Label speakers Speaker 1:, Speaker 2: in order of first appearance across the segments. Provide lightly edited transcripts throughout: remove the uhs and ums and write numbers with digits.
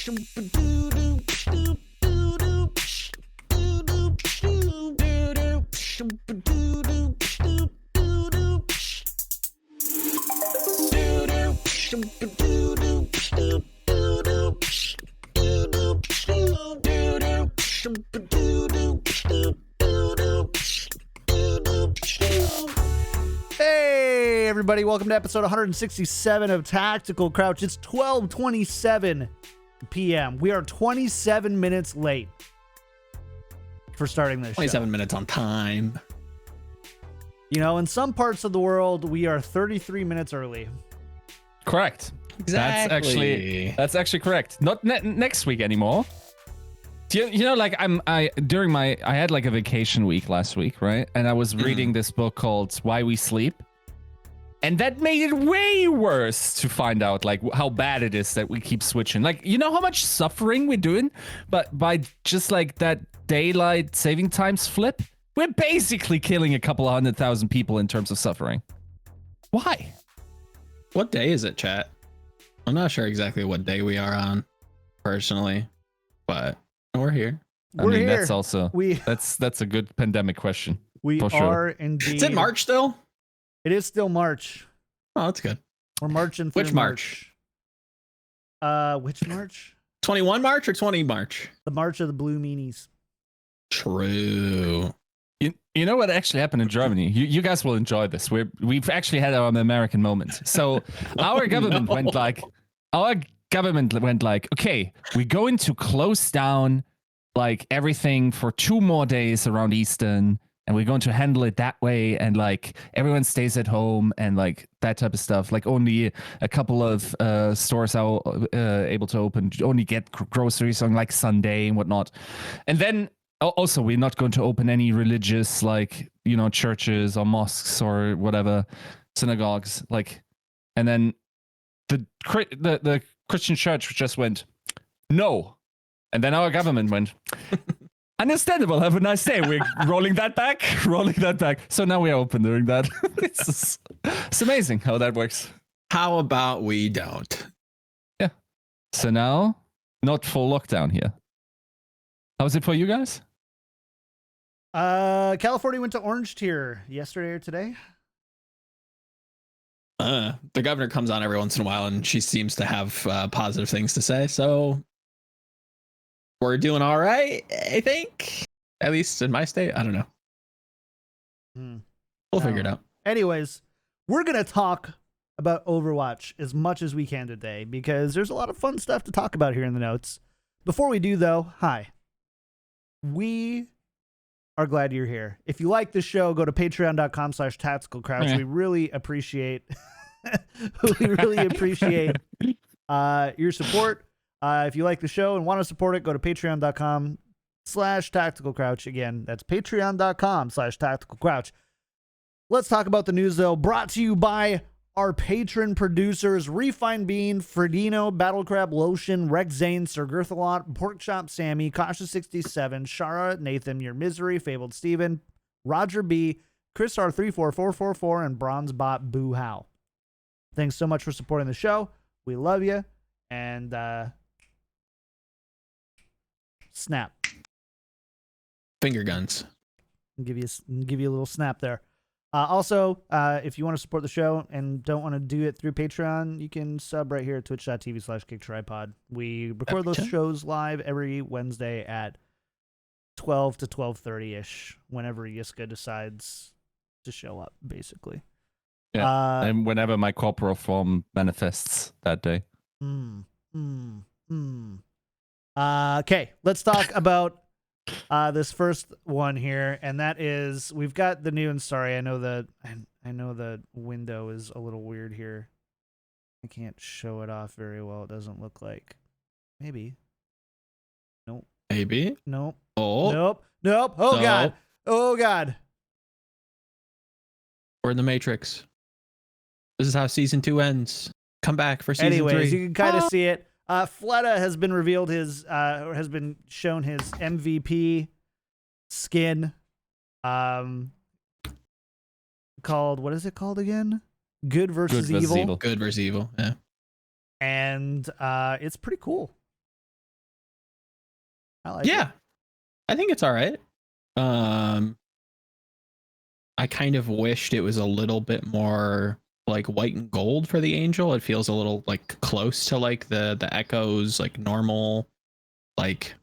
Speaker 1: Hey everybody, welcome to episode 167 of Tactical Crouch. It's 12:27 p.m. We are 27 minutes late for starting this
Speaker 2: 27
Speaker 1: show.
Speaker 2: minutes on time.
Speaker 1: You know, in some parts of the world, we are 33 minutes early.
Speaker 3: Correct.
Speaker 2: Exactly.
Speaker 3: That's actually correct. Not next week anymore. You know, like I had like a vacation week last week, right? And I was reading this book called Why We Sleep. And that made it way worse to find out like how bad it is that we keep switching. Like, you know how much suffering we're doing, but by just like that daylight saving times flip, we're basically killing a couple of 100,000 people in terms of suffering. Why?
Speaker 2: What day is it, chat? I'm not sure exactly what day we are on personally, but we're here.
Speaker 1: We're here.
Speaker 3: That's also that's a good pandemic question.
Speaker 1: We
Speaker 3: for
Speaker 1: are
Speaker 3: sure.
Speaker 1: indeed.
Speaker 2: It's in March still?
Speaker 1: It is still March.
Speaker 2: Oh, that's good.
Speaker 1: We're marching through
Speaker 2: Which March?
Speaker 1: Which March?
Speaker 2: 21 March or 20 March?
Speaker 1: The March of the Blue Meanies.
Speaker 2: True.
Speaker 3: You know what actually happened in Germany? You guys will enjoy this. We've actually had our American moment. So our government went like, okay, we're going to close down like everything for 2 more days around Eastern, and we're going to handle it that way, and like everyone stays at home and like that type of stuff. Like only a couple of stores are able to open, only get groceries on like Sunday and whatnot. And then also we're not going to open any religious like, you know, churches or mosques or whatever, synagogues. Like, and then the Christian church just went no, and then our government went. Understandable. Have a nice day. We're rolling that back. So now we are open doing that. It's amazing how that works.
Speaker 2: How about we don't?
Speaker 3: Yeah. So now, not full lockdown here. How's it for you guys?
Speaker 1: California went to orange tier yesterday or today.
Speaker 2: The governor comes on every once in a while, and she seems to have positive things to say. So we're doing all right, I think. At least in my state. I don't know. We'll figure it out.
Speaker 1: Anyways, we're going to talk about Overwatch as much as we can today because there's a lot of fun stuff to talk about here in the notes. Before we do, though, hi. We are glad you're here. If you like the show, go to patreon.com/tacticalcrouch. We really appreciate your support. If you like the show and want to support it, go to patreon.com/tacticalcrouch. Again, that's patreon.com/tacticalcrouch. Let's talk about the news, though. Brought to you by our patron producers, Refined Bean, Fredino, Battle Crab Lotion, Rex Zane, Sir Girthalot, Pork Chop Sammy, Cautious67, Shara, Nathan, Your Misery, Fabled Steven, Roger B, Chris R34444, and Bronze Bot Boo How. Thanks so much for supporting the show. We love you. And snap.
Speaker 2: Finger guns.
Speaker 1: Give you a little snap there. Also, if you want to support the show and don't want to do it through Patreon, you can sub right here at twitch.tv/Kickedtripod. We record those shows live every Wednesday at 12 to 12:30-ish, whenever Yiska decides to show up, basically.
Speaker 3: Yeah, and whenever my corporal form manifests that day.
Speaker 1: Okay, let's talk about this first one here, and that is we've got the new. And sorry, I know the window is a little weird here. I can't show it off very well. It doesn't look like. Maybe. Nope.
Speaker 2: Maybe.
Speaker 1: Nope.
Speaker 2: Oh.
Speaker 1: Nope. Nope. Oh God. Oh God.
Speaker 2: We're in the Matrix. This is how season 2 ends. Come back for season 3.
Speaker 1: Anyways, you can kind of see it. Fleta has been revealed or has been shown his MVP skin. Called, what is it called again? Good versus Evil.
Speaker 2: Good versus Evil, yeah.
Speaker 1: And it's pretty cool. I like
Speaker 2: Yeah,
Speaker 1: it.
Speaker 2: I think it's all right. I kind of wished it was a little bit more like white and gold for the Angel. It feels a little like close to like the Echo's like normal like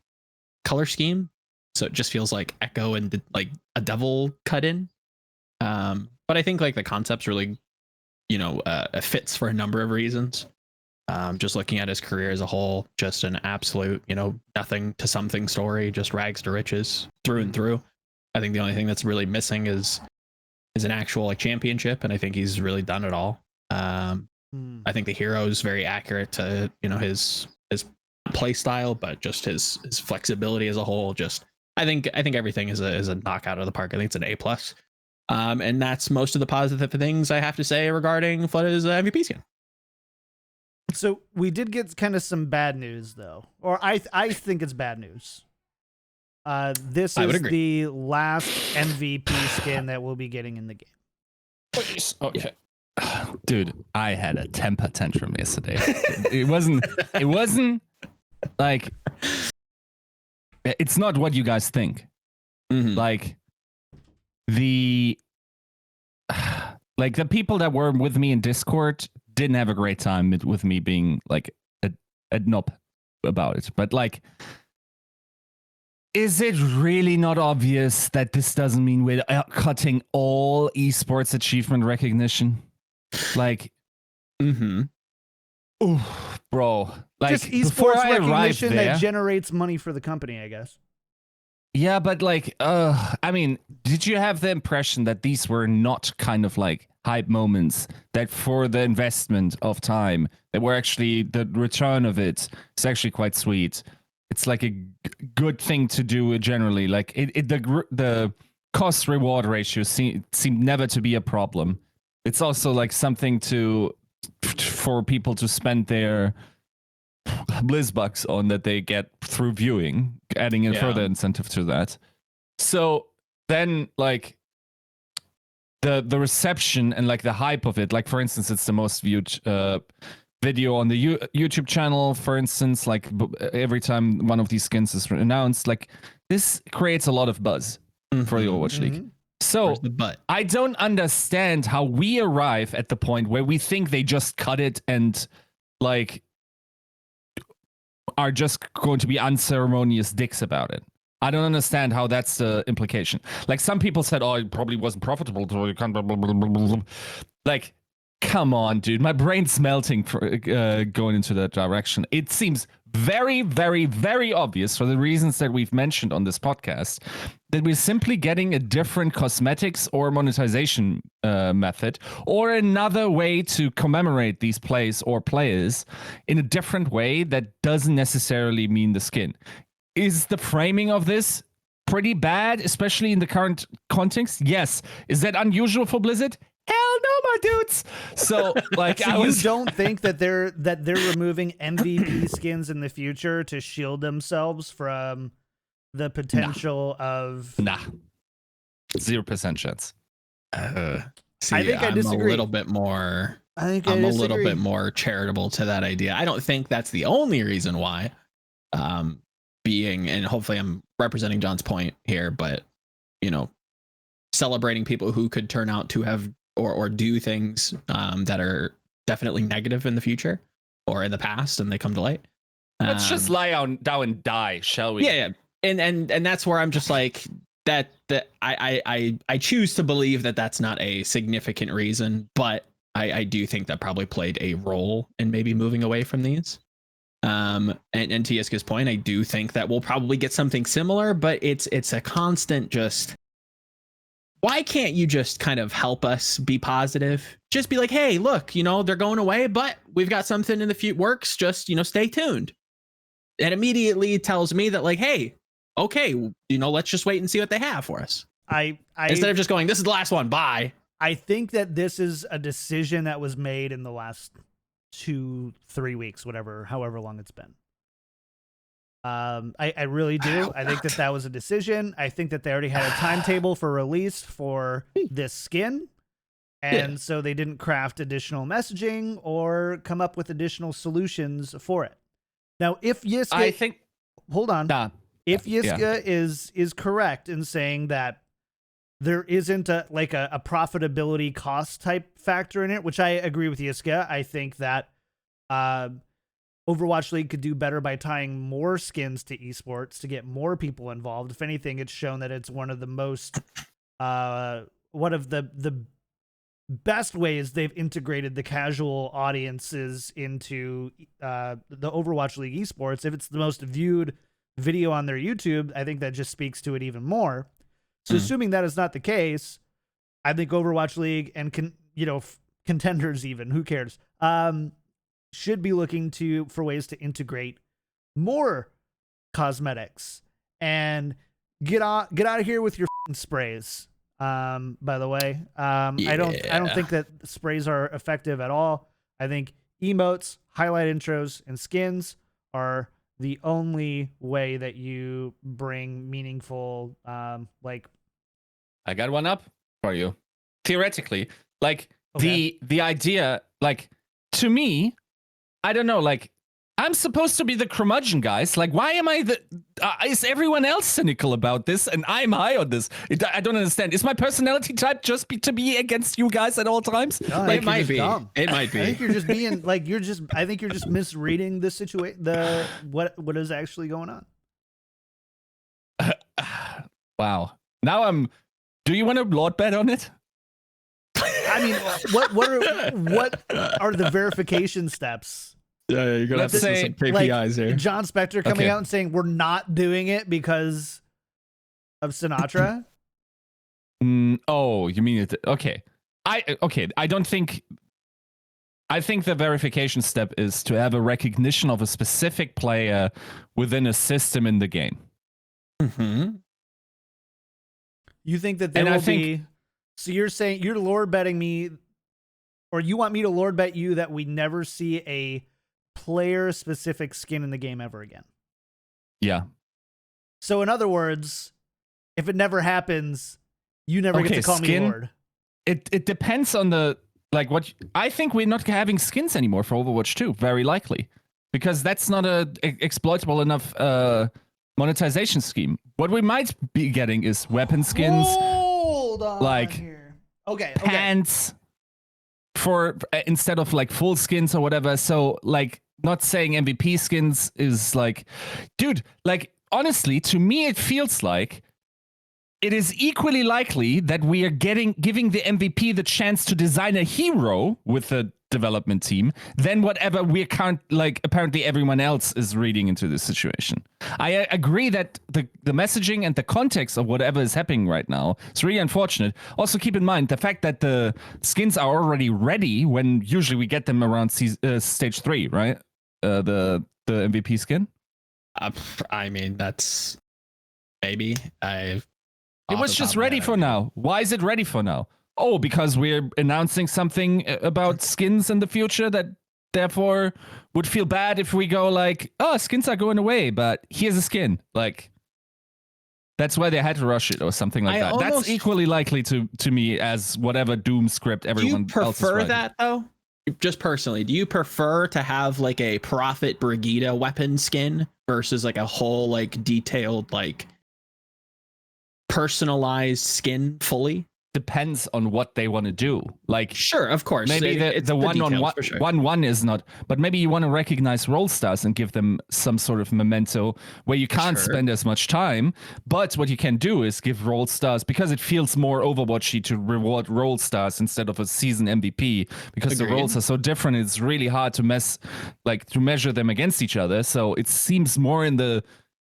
Speaker 2: color scheme. So it just feels like Echo and like a devil cut in. But I think like the concept's really, it fits for a number of reasons. Just looking at his career as a whole, just an absolute, nothing to something story, just rags to riches through and through. I think the only thing that's really missing is an actual like championship, and I think he's really done it all. I think the hero is very accurate to his play style, but just his flexibility as a whole. Just I think everything is a knockout of the park. I think it's an A plus, and that's most of the positive things I have to say regarding Fleta's MVP skin.
Speaker 1: So we did get kind of some bad news, though, or I think it's bad news. This is the last MVP skin that we'll be getting in the game.
Speaker 3: Okay. Dude, I had a temper tantrum yesterday. It wasn't like, it's not what you guys think.
Speaker 2: Mm-hmm.
Speaker 3: Like the people that were with me in Discord didn't have a great time with me being like a knob about it. But like, is it really not obvious that this doesn't mean we're cutting all esports achievement recognition? Like, ooh, bro. Like,
Speaker 1: just esports recognition that generates money for the company, I guess.
Speaker 3: Yeah, but like, I mean, did you have the impression that these were not kind of like hype moments, that for the investment of time, that were actually the return of it is actually quite sweet? It's like a good thing to do generally. Like the cost reward ratio seemed never to be a problem. It's also like something for people to spend their BlizzBucks on that they get through viewing, adding in further incentive to that. So then like the reception and like the hype of it, like for instance, it's the most viewed video on the YouTube channel, for instance, like every time one of these skins is announced, like this creates a lot of buzz for the Overwatch League. So I don't understand how we arrive at the point where we think they just cut it and like are just going to be unceremonious dicks about it. I don't understand how that's the implication. Like some people said, oh, it probably wasn't profitable. So you can't blah, blah, blah, blah, blah. Like, come on, dude. My brain's melting for going into that direction. It seems very, very, very obvious for the reasons that we've mentioned on this podcast that we're simply getting a different cosmetics or monetization method or another way to commemorate these plays or players in a different way that doesn't necessarily mean the skin. Is the framing of this pretty bad, especially in the current context? Yes. Is that unusual for Blizzard? Hell no, my dudes. So, like,
Speaker 1: so you don't think that they're removing MVP skins in the future to shield themselves from the potential of
Speaker 3: 0% chance.
Speaker 2: See,
Speaker 1: I think I disagree.
Speaker 2: I'm a little bit more.
Speaker 1: I'm
Speaker 2: a little bit more charitable to that idea. I don't think that's the only reason why. And hopefully I'm representing John's point here, but celebrating people who could turn out to have or do things that are definitely negative in the future or in the past and they come to light.
Speaker 3: Let's just lie down and die, shall we?
Speaker 2: Yeah. And that's where I'm just like that I choose to believe that that's not a significant reason, but I do think that probably played a role in maybe moving away from these. And to Yiska's point, I do think that we'll probably get something similar, but it's a constant just, why can't you just kind of help us be positive? Just be like, hey, look, they're going away, but we've got something in the works. Just, stay tuned. It immediately tells me that like, hey, okay, let's just wait and see what they have for us. Instead of just going, this is the last one, bye.
Speaker 1: I think that this is a decision that was made in the last 2-3 weeks, however long it's been. I really do. I think that was a decision. I think that they already had a timetable for release for this skin. And so they didn't craft additional messaging or come up with additional solutions for it. Now, if Yiska...
Speaker 3: I think...
Speaker 1: Hold on.
Speaker 3: Nah.
Speaker 1: if Yiska is correct in saying that there isn't a profitability cost type factor in it, which I agree with Yiska. I think that Overwatch League could do better by tying more skins to esports to get more people involved. If anything, it's shown that it's one of the most one of the best ways they've integrated the casual audiences into the Overwatch League esports. If it's the most viewed video on their YouTube, I think that just speaks to it even more. So assuming that is not the case, I think Overwatch League and contenders, even, who cares, should be looking for ways to integrate more cosmetics and get out of here with your sprays. By the way, I don't think that sprays are effective at all. I think emotes, highlight intros, and skins are the only way that you bring meaningful,
Speaker 3: I got one up for you. Theoretically,
Speaker 1: Okay.
Speaker 3: the idea, to me, I don't know, I'm supposed to be the curmudgeon, guys. Why am I is everyone else cynical about this and I'm high on this? I don't understand. Is my personality type just to be against you guys at all times?
Speaker 1: No,
Speaker 2: It might be. It might be.
Speaker 1: I think you're just being I think you're just misreading the situation, what is actually going on.
Speaker 3: Wow. Now do you want to Lord bet on it?
Speaker 1: I mean, what are the verification steps?
Speaker 2: Yeah, you're gonna
Speaker 3: Let's say,
Speaker 2: some KPIs here.
Speaker 1: John Spector coming out and saying we're not doing it because of Sinatra.
Speaker 3: Oh, you mean it? Okay. I don't think. I think the verification step is to have a recognition of a specific player within a system in the game.
Speaker 2: Mm-hmm.
Speaker 1: You think that there will be? So you're saying you're Lord betting me, or you want me to Lord bet you that we never see a player-specific skin in the game ever again?
Speaker 3: Yeah.
Speaker 1: So in other words, if it never happens, you never get to call me Lord.
Speaker 3: It depends on the what I think we're not having skins anymore for Overwatch 2, very likely, because that's not a exploitable enough monetization scheme. What we might be getting is weapon skins,
Speaker 1: hold on here. Okay,
Speaker 3: pants for instead of full skins or whatever. So not saying MVP skins is dude, honestly, to me it feels like it is equally likely that we are giving the MVP the chance to design a hero with the development team than whatever we can't apparently everyone else is reading into this situation. I agree that the messaging and the context of whatever is happening right now is really unfortunate. Also keep in mind the fact that the skins are already ready when usually we get them around stage 3, right? The MVP skin.
Speaker 2: I mean, that's maybe
Speaker 3: it was just ready for now. Why is it ready for now? Oh, because we're announcing something about skins in the future that therefore would feel bad if we go oh, skins are going away, but here's a skin. That's why they had to rush it or something like that. That's equally likely to me as whatever Doom script everyone else is writing.
Speaker 2: Do you prefer that though? Just personally, do you prefer to have a Prophet Brigida weapon skin versus a whole detailed personalized skin fully?
Speaker 3: Depends on what they want to do.
Speaker 2: Sure, of course.
Speaker 3: Maybe the one is not, but maybe you want to recognize role stars and give them some sort of memento where you can't spend as much time. But what you can do is give role stars, because it feels more Overwatchy to reward role stars instead of a season MVP, because the roles are so different. It's really hard to to measure them against each other. So it seems more in the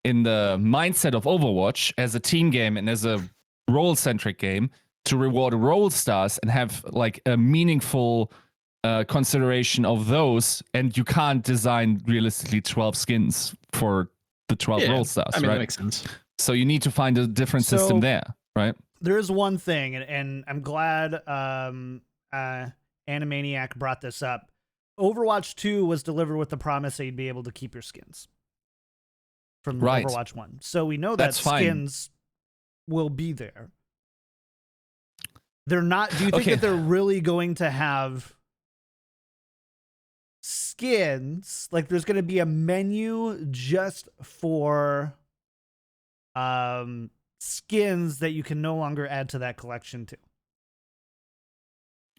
Speaker 3: mindset of Overwatch as a team game and as a role-centric game to reward role stars and have a meaningful consideration of those, and you can't design realistically 12 skins for the 12 role stars.
Speaker 2: I mean,
Speaker 3: right?
Speaker 2: That makes sense.
Speaker 3: So you need to find a different system there, right?
Speaker 1: There is one thing, and I'm glad Animaniac brought this up. Overwatch 2 was delivered with the promise that you'd be able to keep your skins from Overwatch 1. So we know that skins will be there. They're not. Do you think that they're really going to have skins? There's going to be a menu just for skins that you can no longer add to that collection too.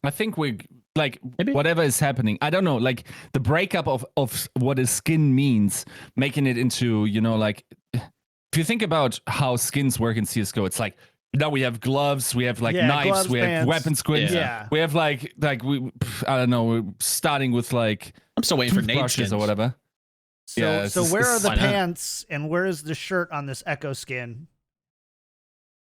Speaker 3: I think we like
Speaker 2: Maybe.
Speaker 3: whatever is happening. I don't know, like the breakup of what a skin means, making it into, you know, like if you think about how skins work in CS:GO, it's like now we have gloves, we have like knives,
Speaker 1: gloves,
Speaker 3: we have
Speaker 1: pants.
Speaker 3: weapon skins,
Speaker 1: Yeah.
Speaker 3: we have like we I don't know, we're starting with like
Speaker 2: I'm still waiting for nade
Speaker 3: toothbrushes
Speaker 2: skins
Speaker 3: or whatever.
Speaker 1: So,
Speaker 3: Yeah,
Speaker 1: so where are the
Speaker 2: why not?
Speaker 1: pants and where is the shirt on this Echo skin?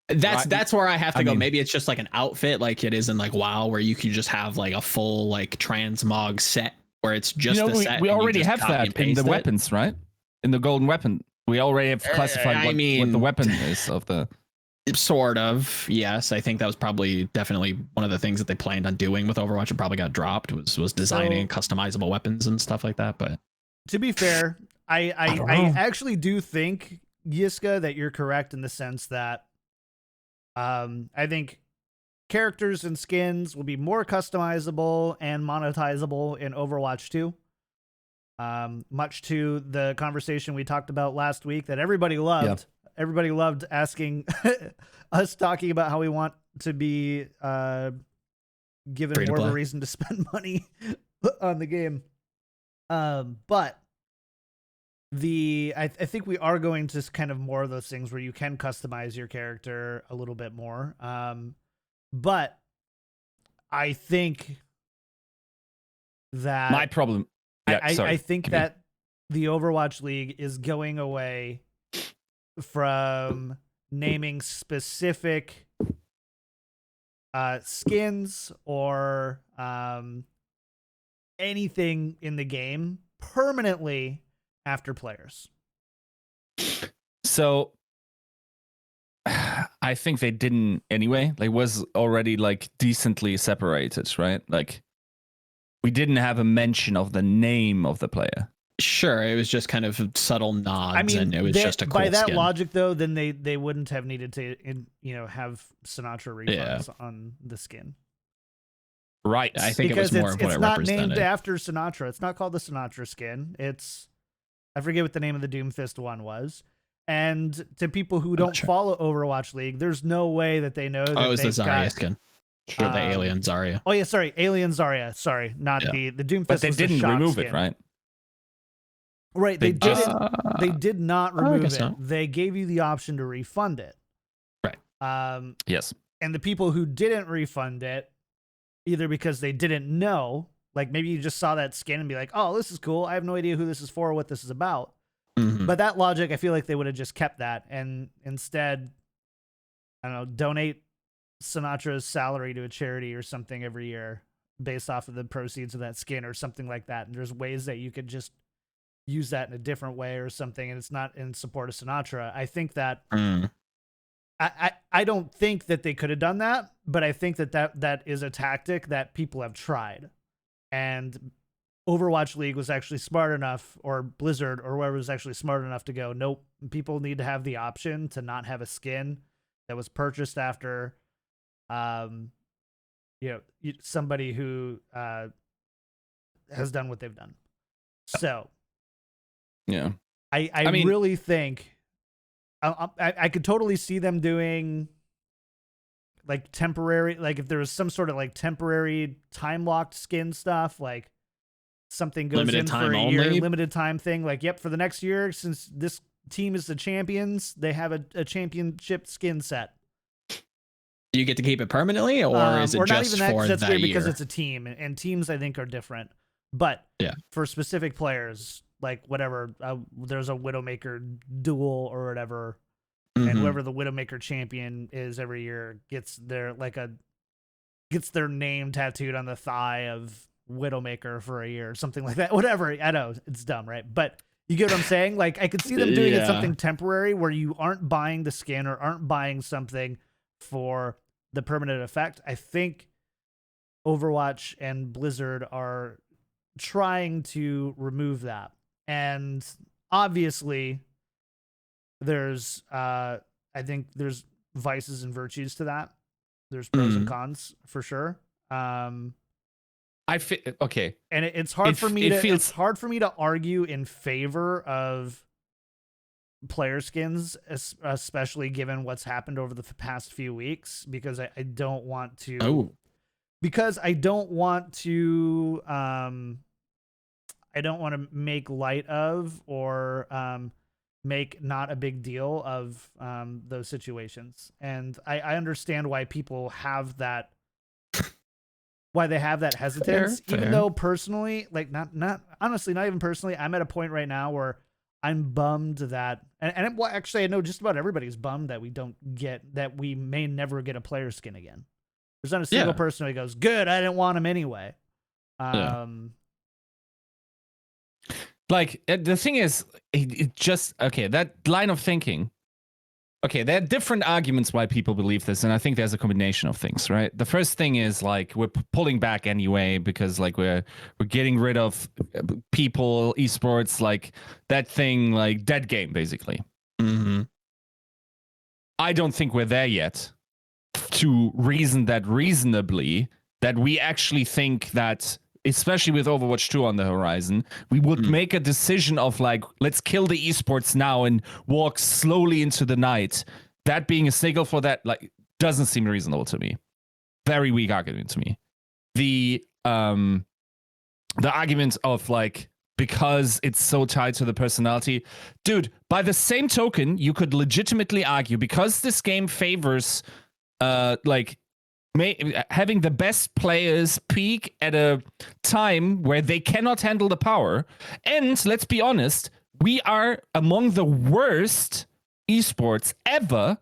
Speaker 2: That's where I have to
Speaker 3: I
Speaker 2: go.
Speaker 3: mean-
Speaker 2: Maybe it's just like an outfit, like it is in like WoW, where you can just have like a full like transmog set, where it's just
Speaker 3: You know,
Speaker 2: the set.
Speaker 3: we
Speaker 2: and you
Speaker 3: already
Speaker 2: just
Speaker 3: have
Speaker 2: copy
Speaker 3: that
Speaker 2: and
Speaker 3: in the
Speaker 2: paste it.
Speaker 3: weapons, right? In the golden weapon, we already have classified
Speaker 2: I
Speaker 3: what
Speaker 2: mean-
Speaker 3: the weapon is of the.
Speaker 2: Sort of, yes. I think that was probably definitely one of the things that they planned on doing with Overwatch and probably got dropped was designing customizable weapons and stuff like that. But
Speaker 1: To be fair, I
Speaker 3: don't know.
Speaker 1: actually do think, Yiska, that you're correct in the sense that I think characters and skins will be more customizable and monetizable in Overwatch 2. Much to the conversation we talked about last week that everybody loved.
Speaker 3: Yeah.
Speaker 1: Everybody loved asking us talking about how we want to be given
Speaker 2: Free to
Speaker 1: more of a
Speaker 2: play.
Speaker 1: reason to spend money on the game. But I think we are going to kind of more of those things where you can customize your character a little bit more. But I think that
Speaker 3: My problem. Yeah,
Speaker 1: I think
Speaker 3: Give me-
Speaker 1: that the Overwatch League is going away from naming specific skins or anything in the game permanently after players.
Speaker 3: So I think they didn't anyway. Like was already like decently separated, right? Like we didn't have a mention of the name of the player.
Speaker 2: sure, it was just kind of subtle nods,
Speaker 1: I mean,
Speaker 2: and it was just a cool
Speaker 1: by that
Speaker 2: skin.
Speaker 1: logic, though, then they wouldn't have needed to, have Sinatra refunds on the skin.
Speaker 3: Right.
Speaker 2: I think
Speaker 1: because
Speaker 2: it was more of what
Speaker 1: it's
Speaker 2: it
Speaker 1: not
Speaker 2: represented.
Speaker 1: named after Sinatra. It's not called the Sinatra skin. I forget what the name of the Doomfist one was. And to people who don't
Speaker 2: sure.
Speaker 1: follow Overwatch League, there's no way that they know that
Speaker 2: Oh, it was the
Speaker 1: they've
Speaker 2: Zarya
Speaker 1: got.
Speaker 2: skin. Sure, the alien Zarya.
Speaker 1: Oh yeah, sorry, Alien Zarya. Sorry, not
Speaker 2: Yeah.
Speaker 1: the Doomfist.
Speaker 3: But they
Speaker 1: was the
Speaker 3: didn't
Speaker 1: shot
Speaker 3: remove
Speaker 1: skin.
Speaker 3: it, right?
Speaker 1: Right,
Speaker 3: They
Speaker 1: they
Speaker 3: just-
Speaker 1: didn't. They did not
Speaker 2: I
Speaker 1: remove
Speaker 2: guess
Speaker 1: it.
Speaker 2: not.
Speaker 1: They gave you the option to refund it.
Speaker 2: Right.
Speaker 3: Yes.
Speaker 1: And the people who didn't refund it, either because they didn't know, like maybe you just saw that skin and be like, "Oh, this is cool. I have no idea who this is for or what this is about."
Speaker 2: Mhm.
Speaker 1: But that logic, I feel like they would have just kept that and instead, I don't know, donate Sinatra's salary to a charity or something every year based off of the proceeds of that skin or something like that. And there's ways that you could just use that in a different way or something, and it's not in support of Sinatra. I think that
Speaker 2: Mm.
Speaker 1: I don't think that they could have done that, but I think that is a tactic that people have tried. And Overwatch League was actually smart enough, or Blizzard or whoever was actually smart enough to go, nope, people need to have the option to not have a skin that was purchased after somebody who has done what they've done. So
Speaker 3: Yeah.
Speaker 1: I
Speaker 3: mean-
Speaker 1: really think I could totally see them doing like temporary, like if there was some sort of like temporary time locked skin stuff, like something goes
Speaker 2: Limited
Speaker 1: in for
Speaker 2: time
Speaker 1: a year,
Speaker 2: only?
Speaker 1: limited time thing. Like, yep, for the next year, since this team is the champions, they have a championship skin set.
Speaker 2: Do you get to keep it permanently, or is it
Speaker 1: or not
Speaker 2: just
Speaker 1: even that,
Speaker 2: for
Speaker 1: 'cause that's
Speaker 2: that
Speaker 1: weird
Speaker 2: year?
Speaker 1: because it's a team, and teams I think are different. But
Speaker 2: Yeah.
Speaker 1: for specific players, like whatever, there's a Widowmaker duel or whatever, and
Speaker 2: Mhm.
Speaker 1: whoever the Widowmaker champion is every year gets their name tattooed on the thigh of Widowmaker for a year or something like that. Whatever, I know it's dumb, right? But you get what I'm saying? Like I could see them doing it
Speaker 2: Yeah.
Speaker 1: something temporary where you aren't buying the skin or aren't buying something for the permanent effect. I think Overwatch and Blizzard are trying to remove that. And obviously there's I think there's vices and virtues to that. There's pros and cons for sure.
Speaker 3: Okay.
Speaker 1: And it's hard
Speaker 3: It-
Speaker 1: for me
Speaker 3: it
Speaker 1: to
Speaker 3: feels-
Speaker 1: it's hard for me to argue in favor of player skins, especially given what's happened over the past few weeks, because I don't want to.
Speaker 2: Oh,
Speaker 1: Because I don't want to. I don't want to make light of or make not a big deal of those situations, and I understand why people have that. Why they have that hesitance, even though personally, like not honestly, not even personally, I'm at a point right now where I'm bummed that, and well, actually, I know just about everybody's bummed that we may never get a player skin again. There's not a single person who goes, "Good, I didn't want him anyway."
Speaker 3: Like the thing is, it just okay. That line of thinking. Okay, there are different arguments why people believe this, and I think there's a combination of things, right? The first thing is like we're pulling back anyway because like we're getting rid of people, esports, like that thing, like dead game, basically.
Speaker 2: Mm-hmm.
Speaker 3: I don't think we're there yet to reason that reasonably that we actually think that, especially with Overwatch 2 on the horizon, we would make a decision of like, let's kill the esports now and walk slowly into the night. That being a signal for that, like, doesn't seem reasonable to me. Very weak argument to me. The argument of like, because it's so tied to the personality, dude, by the same token, you could legitimately argue because this game favors like having the best players peak at a time where they cannot handle the power. And let's be honest, we are among the worst esports ever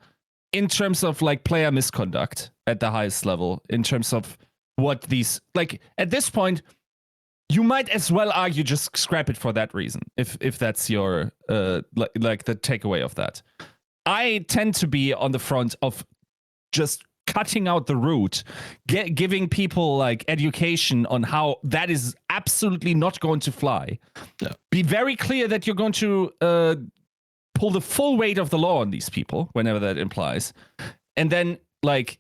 Speaker 3: in terms of like player misconduct at the highest level, in terms of what these, like at this point, you might as well argue just scrap it for that reason, if that's your like the takeaway of that. I tend to be on the front of just cutting out the root, giving people like education on how that is absolutely not going to fly. No. Be very clear that you're going to pull the full weight of the law on these people, whenever that implies, and then like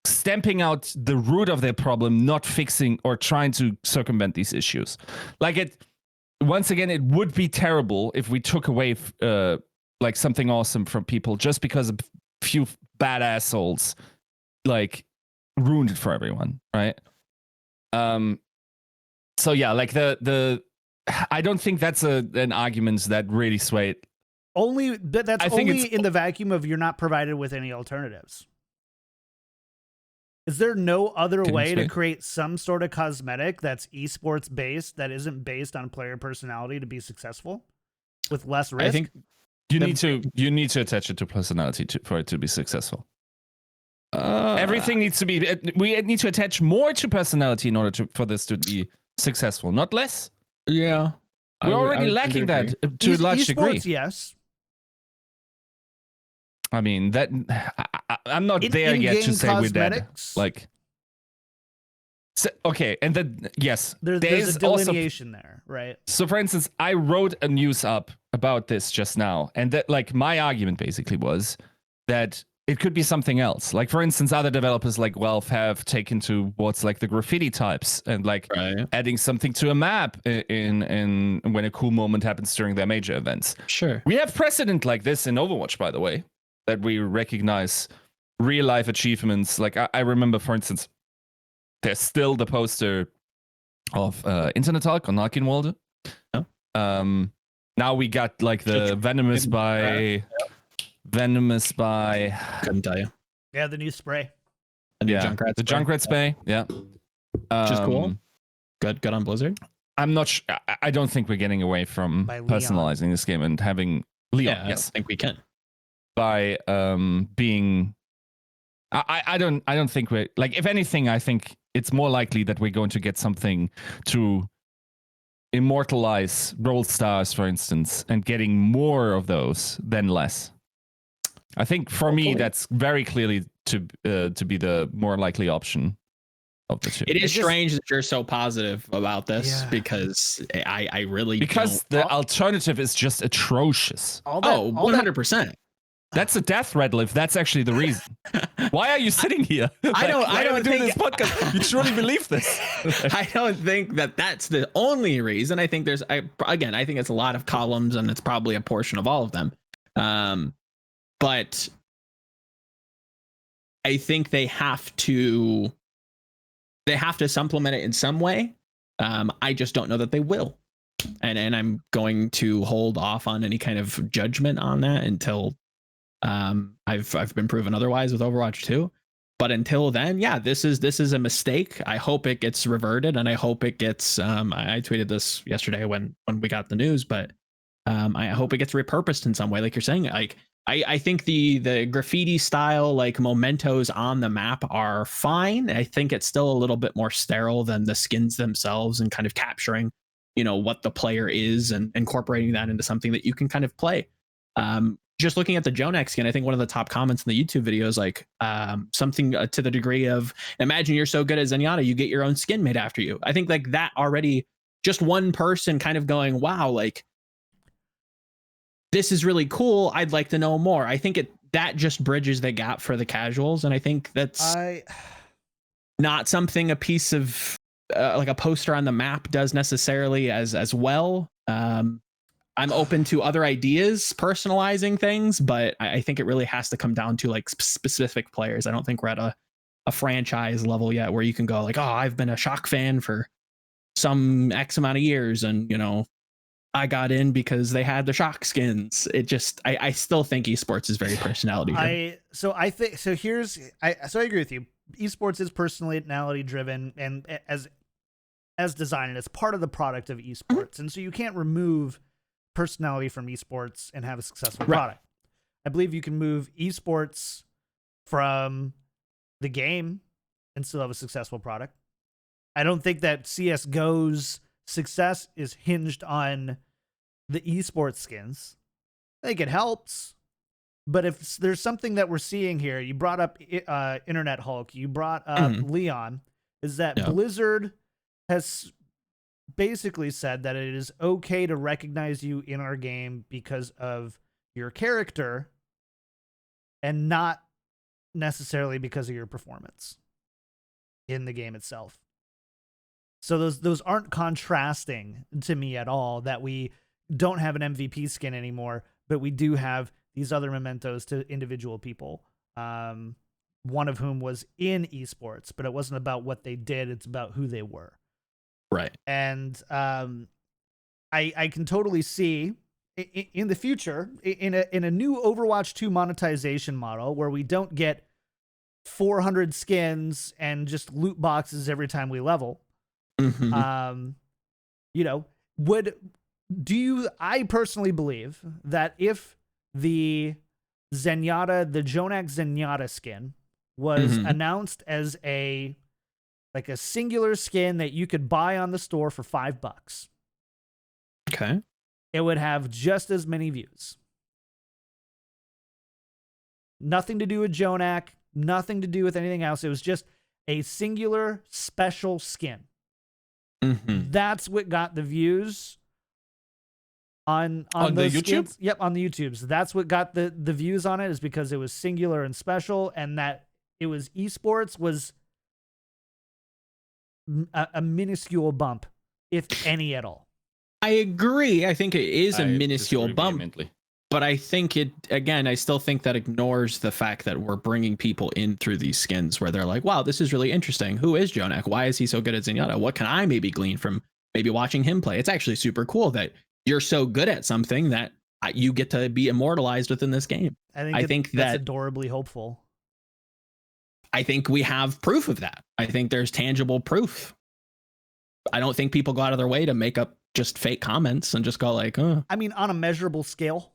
Speaker 3: stamping out the root of their problem, not fixing or trying to circumvent these issues. Like it, once again, it would be terrible if we took away like something awesome from people just because a few bad assholes like ruined it for everyone, right? So yeah, like the I don't think that's an argument that really swayed.
Speaker 1: That's only in the vacuum of you're not provided with any alternatives. Is there no other way to create some sort of cosmetic that's esports based that isn't based on player personality to be successful with less risk?
Speaker 3: I think you need to attach it to personality for it to be successful. Everything needs to be. We need to attach more to personality in order for this to be successful, not less.
Speaker 2: Yeah,
Speaker 3: we're already lacking that to a large degree.
Speaker 1: Yes.
Speaker 3: I mean that I'm not there yet to say we're dead. Like, so, okay, and then yes,
Speaker 1: there's a delineation also, there, right?
Speaker 3: So, for instance, I wrote a news up about this just now, and that like my argument basically was that it could be something else. Like, for instance, other developers like Valve have taken to what's like the graffiti types and like adding something to a map in when a cool moment happens during their major events.
Speaker 2: Sure,
Speaker 3: we have precedent like this in Overwatch, by the way, that we recognize real life achievements. Like I remember, for instance, there's still the poster of Internet Talk on Arkinwalde.
Speaker 2: Oh.
Speaker 3: Now we got like the Venomous by
Speaker 2: couldn't tell you.
Speaker 1: Yeah, the new spray.
Speaker 2: The
Speaker 3: Junkrat spray. Yeah.
Speaker 2: Which is cool. Good on Blizzard.
Speaker 3: I'm not I don't think we're getting away from personalizing this game and having Leon.
Speaker 2: Yeah, yes. I think we can.
Speaker 3: By being I don't think we're like, if anything, I think it's more likely that we're going to get something to immortalize role stars, for instance, and getting more of those than less. I think for me that's very clearly to be the more likely option of the two.
Speaker 2: It is strange that you're so positive about this because I really
Speaker 3: the alternative is just atrocious.
Speaker 2: 100%.
Speaker 3: That's a death red lift. That's actually the reason. Why are you sitting here?
Speaker 2: I don't
Speaker 3: do
Speaker 2: think
Speaker 3: this podcast. You truly believe this?
Speaker 2: I don't think that that's the only reason. I think I think it's a lot of columns, and it's probably a portion of all of them. But I think they have to supplement it in some way. I just don't know that they will. And I'm going to hold off on any kind of judgment on that until I've been proven otherwise with Overwatch 2. But until then, yeah, this is a mistake. I hope it gets reverted, and I hope it gets I tweeted this yesterday when we got the news, but I hope it gets repurposed in some way, like you're saying. Like I think the graffiti style like mementos on the map are fine. I think it's still a little bit more sterile than the skins themselves, and kind of capturing, what the player is and incorporating that into something that you can kind of play. Just looking at the Jonak skin, I think one of the top comments in the YouTube video is like something to the degree of, imagine you're so good at Zenyatta, you get your own skin made after you. I think like that already, just one person kind of going, wow, like this is really cool. I'd like to know more. I think that just bridges the gap for the casuals. And I think that's not something a piece of like a poster on the map does necessarily as well. I'm open to other ideas, personalizing things, but I think it really has to come down to like specific players. I don't think we're at a franchise level yet where you can go like, oh, I've been a Shock fan for some X amount of years, and I got in because they had the Shock skins. I still think esports is very personality driven.
Speaker 1: I agree with you. Esports is personality driven, and as designed, it's part of the product of esports, and so you can't remove personality from esports and have a successful product. I believe you can move esports from the game and still have a successful product. I don't think that CSGO's success is hinged on the esports skins. I think it helps, but if there's something that we're seeing here, you brought up Internet Hulk, you brought up Leon, is that Blizzard has basically said that it is okay to recognize you in our game because of your character and not necessarily because of your performance in the game itself. So those aren't contrasting to me at all, that we don't have an MVP skin anymore, but we do have these other mementos to individual people. One of whom was in esports, but it wasn't about what they did. It's about who they were.
Speaker 2: Right.
Speaker 1: And I can totally see in the future, in a new Overwatch 2 monetization model where we don't get 400 skins and just loot boxes every time we level. I personally believe that if the Jonak Zenyatta skin was announced as a singular skin that you could buy on the store for $5.
Speaker 2: Okay.
Speaker 1: It would have just as many views. Nothing to do with Jonak, nothing to do with anything else. It was just a singular special skin. That's what got the views on those
Speaker 3: the YouTube?
Speaker 1: skins. Yep, on the YouTubes. That's what got the views on it, is because it was singular and special, and that it was esports was a minuscule bump, if any at all.
Speaker 2: I agree. I think it is a minuscule bump,
Speaker 3: vehemently.
Speaker 2: but I think I still think that ignores the fact that we're bringing people in through these skins where they're like, wow, this is really interesting. Who is Jonak? Why is he so good at Zenyatta? What can I maybe glean from maybe watching him play? It's actually super cool that you're so good at something that you get to be immortalized within this game.
Speaker 1: I think that's adorably hopeful.
Speaker 2: I think we have proof of that. I think there's tangible proof. I don't think people go out of their way to make up just fake comments and just go like, oh.
Speaker 1: I mean, on a measurable scale.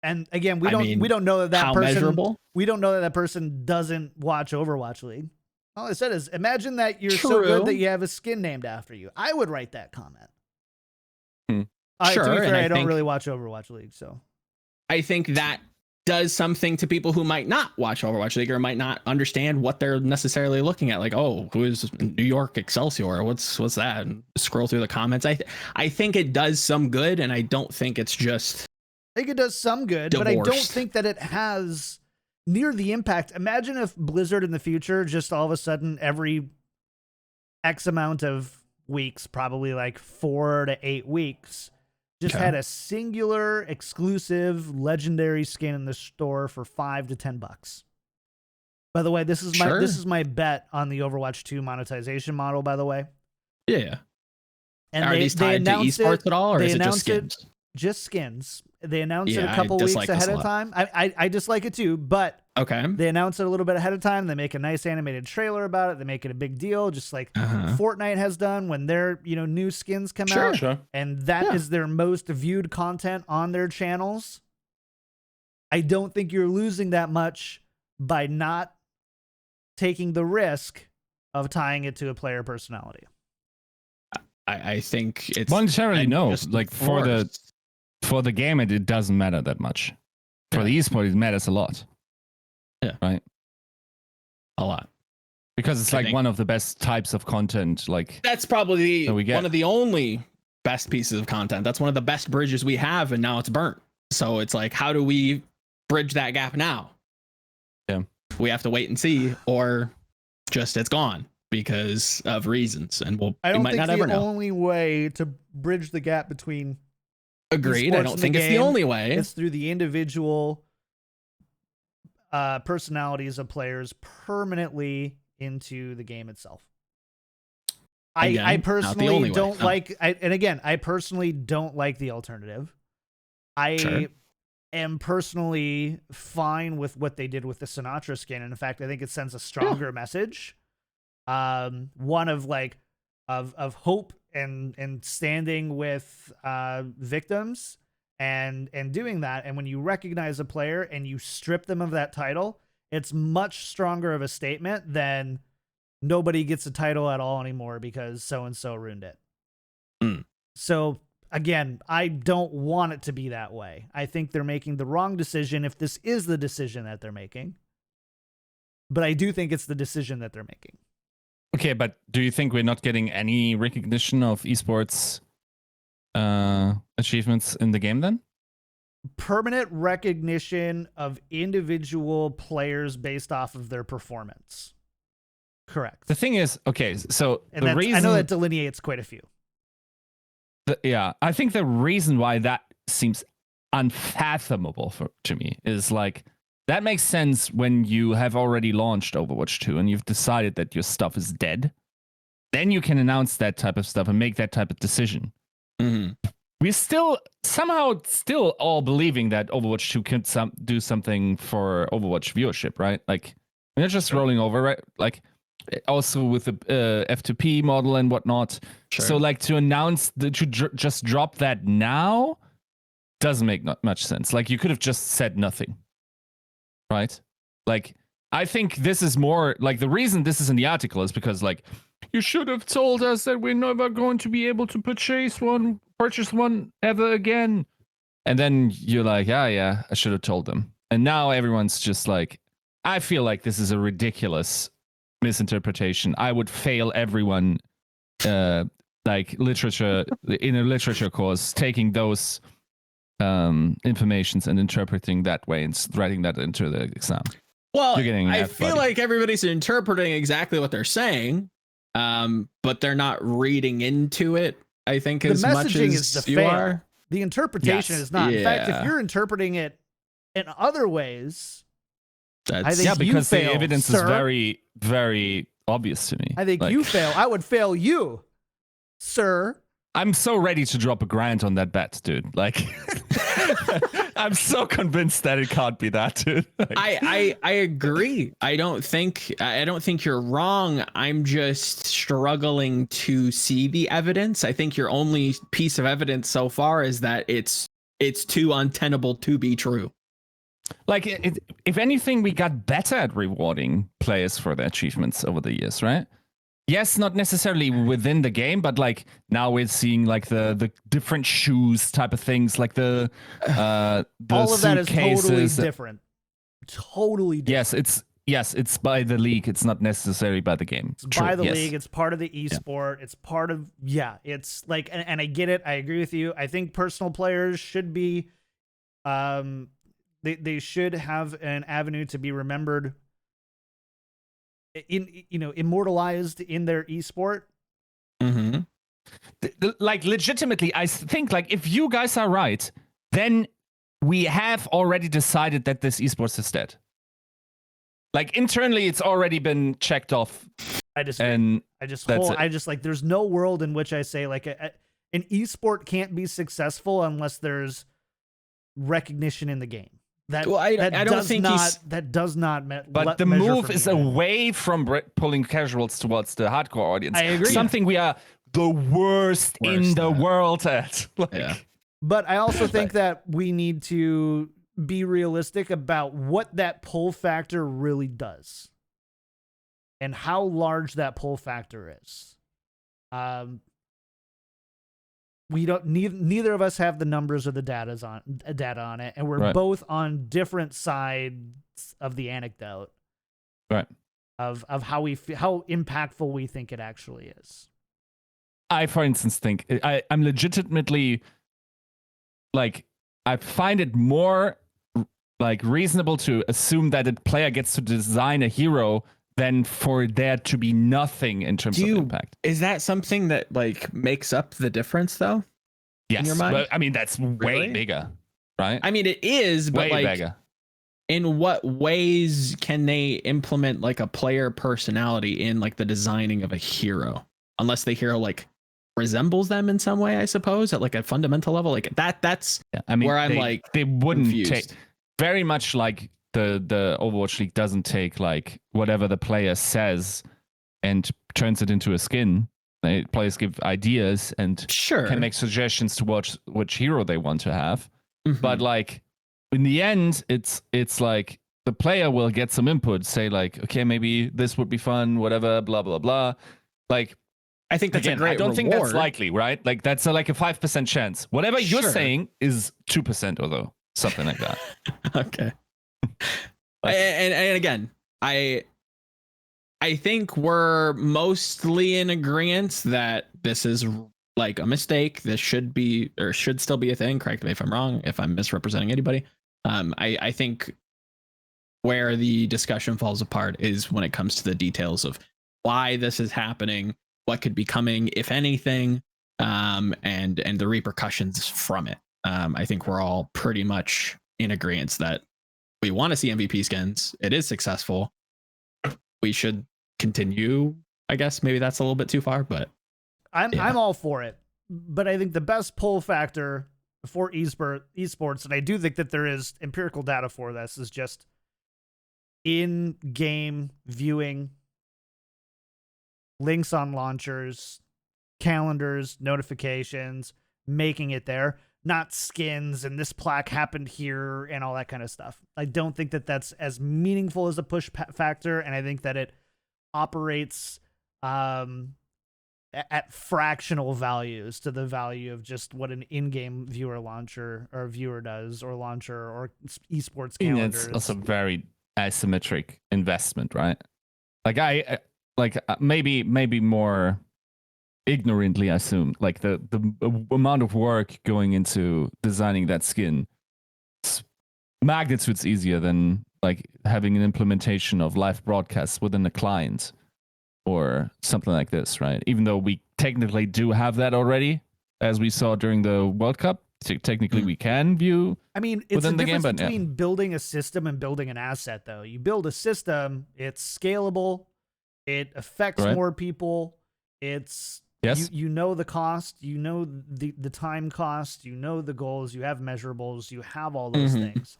Speaker 1: And again, we don't know that person.
Speaker 2: Measurable?
Speaker 1: We don't know that person doesn't watch Overwatch League. All I said is, imagine that you're so
Speaker 2: True.
Speaker 1: good that you have a skin named after you. I would write that comment.
Speaker 2: Sure,
Speaker 1: to be fair,
Speaker 2: and
Speaker 1: I don't really watch Overwatch League, so
Speaker 2: I think that does something to people who might not watch Overwatch League or might not understand what they're necessarily looking at. Like, oh, who is New York Excelsior? What's that? And scroll through the comments. I think it does some good, and I don't think it's just
Speaker 1: I think it does some good, but I don't
Speaker 2: Divorced.
Speaker 1: think that it has near the impact. Imagine if Blizzard in the future just all of a sudden every X amount of weeks, probably like 4 to 8 weeks, just had a singular exclusive legendary skin in the store for $5 to $10. By the way, this is my bet on the Overwatch 2 monetization model, by the way.
Speaker 2: Yeah.
Speaker 1: And
Speaker 2: Are these tied to esports at all, or is it just skins?
Speaker 1: Just skins. They announced it a
Speaker 2: I
Speaker 1: couple weeks
Speaker 2: dislike this
Speaker 1: ahead
Speaker 2: a
Speaker 1: of
Speaker 2: lot.
Speaker 1: time. I dislike it too, but
Speaker 2: Okay.
Speaker 1: they announce it a little bit ahead of time. They make a nice animated trailer about it. They make it a big deal, just like Fortnite has done when their new skins come out.
Speaker 4: Sure.
Speaker 1: And that is their most viewed content on their channels. I don't think you're losing that much by not taking the risk of tying it to a player personality.
Speaker 2: I think it's
Speaker 3: monetarily no.
Speaker 2: just
Speaker 3: Like for the game, it doesn't matter that much. For the esport, it matters a lot.
Speaker 2: Yeah.
Speaker 3: Right.
Speaker 2: A lot.
Speaker 3: Because it's
Speaker 2: I
Speaker 3: like
Speaker 2: think
Speaker 3: one of the best types of content. Like
Speaker 2: that's probably
Speaker 3: that we get.
Speaker 2: one of the only best pieces of content. That's one of the best bridges we have, and now it's burnt. So it's like, how do we bridge that gap now?
Speaker 3: Yeah.
Speaker 2: We have to wait and see, or just it's gone because of reasons, and we might not ever know.
Speaker 1: The only way to bridge the gap between
Speaker 2: Agreed. I don't think it's the only way.
Speaker 1: It's through the individual personalities of players permanently into the game itself.
Speaker 2: Again,
Speaker 1: I
Speaker 2: not the
Speaker 1: personally
Speaker 2: only way,
Speaker 1: don't
Speaker 2: no.
Speaker 1: like. I personally don't like the alternative. I am personally fine with what they did with the Sinatra skin, and in fact, I think it sends a stronger message. One of of hope and standing with victims and doing that. And when you recognize a player and you strip them of that title, it's much stronger of a statement than nobody gets a title at all anymore because so-and-so ruined it. So again, I don't want it to be that way. I think they're making the wrong decision if this is the decision that they're making. But I do think it's the decision that they're making.
Speaker 3: okay, but do you think we're not getting any recognition of esports achievements in the game then?
Speaker 1: Permanent recognition of individual players based off of their performance. Correct.
Speaker 3: The thing is, okay, so
Speaker 1: And
Speaker 3: the reason
Speaker 1: I know that delineates quite a few.
Speaker 3: I think the reason why that seems unfathomable to me is like that makes sense when you have already launched Overwatch 2 and you've decided that your stuff is dead. Then you can announce that type of stuff and make that type of decision. We're somehow still all believing that Overwatch 2 can do something for Overwatch viewership, right? Like we're not just rolling over, right? Like also with the F2P model and whatnot. So like to announce just drop that now doesn't make not much sense. Like you could have just said nothing, right? Like I think this is more like the reason this is in the article is because like you should have told us that we're never going to be able to purchase one ever again. And then you're like, yeah, I should have told them. And now everyone's just like, I feel like this is a ridiculous misinterpretation. I would fail everyone like literature in a literature course taking those informations and interpreting that way and writing that into the exam.
Speaker 2: Well, I feel like everybody's interpreting exactly what they're saying, but they're not reading into it, I think, as much as you are.
Speaker 1: The interpretation is not. In fact, if you're interpreting it in other ways, I think
Speaker 3: because
Speaker 1: you fail,
Speaker 3: the evidence
Speaker 1: sir.
Speaker 3: is very, very obvious to me.
Speaker 1: I think
Speaker 3: like,
Speaker 1: you fail. I would fail you, sir.
Speaker 3: I'm so ready to drop a grant on that bet, dude. Like, I'm so convinced that it can't be that, dude. Like,
Speaker 2: I agree. I don't think you're wrong. I'm just struggling to see the evidence. I think your only piece of evidence so far is that it's too untenable to be true.
Speaker 3: Like, if anything, we got better at rewarding players for their achievements over the years, right? Yes, not necessarily within the game, but like now we're seeing like the different shoes type of things, like the
Speaker 1: all of that is totally
Speaker 3: suitcases.
Speaker 1: different. Totally different.
Speaker 3: Yes, it's by the league. It's not necessarily by the game.
Speaker 1: It's by the league. It's part of the esport. Yeah. It's part of it's like, and I get it. I agree with you. I think personal players should be They should have an avenue to be remembered, immortalized in their esport.
Speaker 2: Mm-hmm.
Speaker 3: Like, legitimately, I think, like, if you guys are right, then we have already decided that this esports is dead. Like, internally, it's already been checked off.
Speaker 1: I just like, there's no world in which I say, like, an esport can't be successful unless there's recognition in the game.
Speaker 2: I don't think
Speaker 1: that does not
Speaker 3: but the move is away from pulling casuals towards the hardcore audience.
Speaker 1: I agree.
Speaker 3: Something we are the worst in the world at. Like,
Speaker 2: yeah.
Speaker 1: But I also think that we need to be realistic about what that pull factor really does and how large that pull factor is. We don't, neither of us have the numbers or the data on it, and we're both on different sides of the anecdote,
Speaker 3: right?
Speaker 1: Of how impactful we think it actually is.
Speaker 3: I, for instance, think I'm legitimately, like, I find it more like reasonable to assume that a player gets to design a hero than for there to be nothing in terms of impact.
Speaker 2: Is that something that, like, makes up the difference, though?
Speaker 3: Yes.
Speaker 2: In your mind?
Speaker 3: But, I mean, that's way bigger, right?
Speaker 2: I mean, it is, but
Speaker 3: way
Speaker 2: like,
Speaker 3: bigger.
Speaker 2: In what ways can they implement, like, a player personality in, like, the designing of a hero? Unless the hero, like, resembles them in some way, I suppose, at, like, a fundamental level. Like, that's
Speaker 3: I mean,
Speaker 2: where I'm like,
Speaker 3: they wouldn't
Speaker 2: confused.
Speaker 3: take very much like the Overwatch League doesn't take, like, whatever the player says and turns it into a skin. Players give ideas and can make suggestions towards which hero they want to have.
Speaker 2: Mm-hmm.
Speaker 3: But, like, in the end, it's like the player will get some input, say, like, okay, maybe this would be fun, whatever, blah, blah, blah. Like,
Speaker 2: I think that's a great
Speaker 3: I don't think
Speaker 2: reward.
Speaker 3: that's likely, right? Like, that's like a 5% chance. Whatever you're saying is 2% or though, something like that.
Speaker 2: Okay. And again, I think we're mostly in agreement that this is, like, a mistake. This should be, or should still be, a thing. Correct me if I'm wrong, if I'm misrepresenting anybody. I think where the discussion falls apart is when it comes to the details of why this is happening, what could be coming, if anything, and the repercussions from it. I think we're all pretty much in agreement that we want to see MVP skins. It is successful. We should continue. I guess maybe that's a little bit too far, but
Speaker 1: I'm all for it. But I think the best pull factor for esports, and I do think that there is empirical data for this, is just in-game viewing, links on launchers, calendars, notifications, making it there, not skins and this plaque happened here and all that kind of stuff. I don't think that that's as meaningful as a push factor, and I think that it operates at fractional values to the value of just what an in-game viewer launcher or viewer does, or launcher or esports calendars.
Speaker 3: It's also very asymmetric investment, right? Like maybe more ignorantly assume, like the amount of work going into designing that skin, magnitudes easier than, like, having an implementation of live broadcasts within a client or something like this, right? Even though we technically do have that already, as we saw during the World Cup. Technically, we can view.
Speaker 1: I mean, it's a difference between building a system and building an asset, though. You build a system, it's scalable, it affects more people, it's you know the cost, you know the time cost, you know the goals, you have measurables, you have all those things.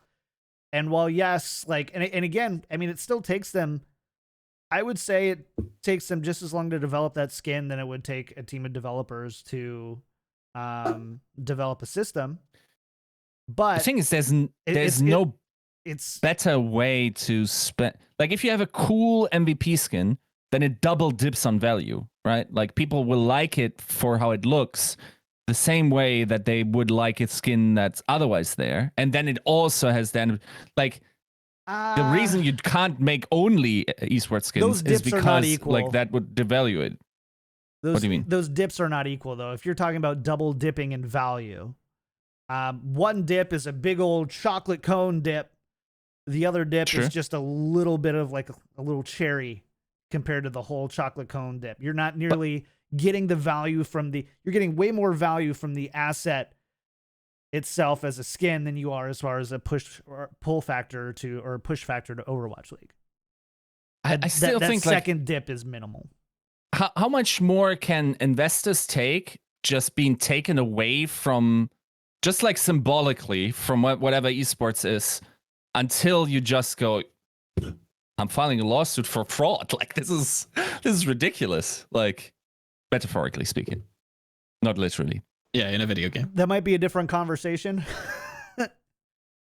Speaker 1: And while yes, like, and again, I mean, it still takes them, I would say it takes them just as long to develop that skin than it would take a team of developers to develop a system. But
Speaker 3: the thing is, there's no better way to spend. Like, if you have a cool MVP skin, then it double dips on value, right? Like, people will like it for how it looks, the same way that they would like a skin that's otherwise there. And then it also has like, the reason you can't make only esports skins is because, like, that would devalue it. What do you mean?
Speaker 1: Those dips are not equal, though. If you're talking about double dipping in value, One dip is a big old chocolate cone dip. The other dip is just a little bit of like a little cherry compared to the whole chocolate cone dip. You're not nearly getting the value from you're getting way more value from the asset itself as a skin than you are as far as a push or pull factor or push factor to Overwatch League.
Speaker 3: I still think
Speaker 1: that second dip is minimal.
Speaker 3: How much more can investors take just being taken away from, just like symbolically, from whatever esports is, until you just go, I'm filing a lawsuit for fraud. Like this is ridiculous. Like, metaphorically speaking, not literally.
Speaker 2: Yeah, in a video game.
Speaker 1: That might be a different conversation.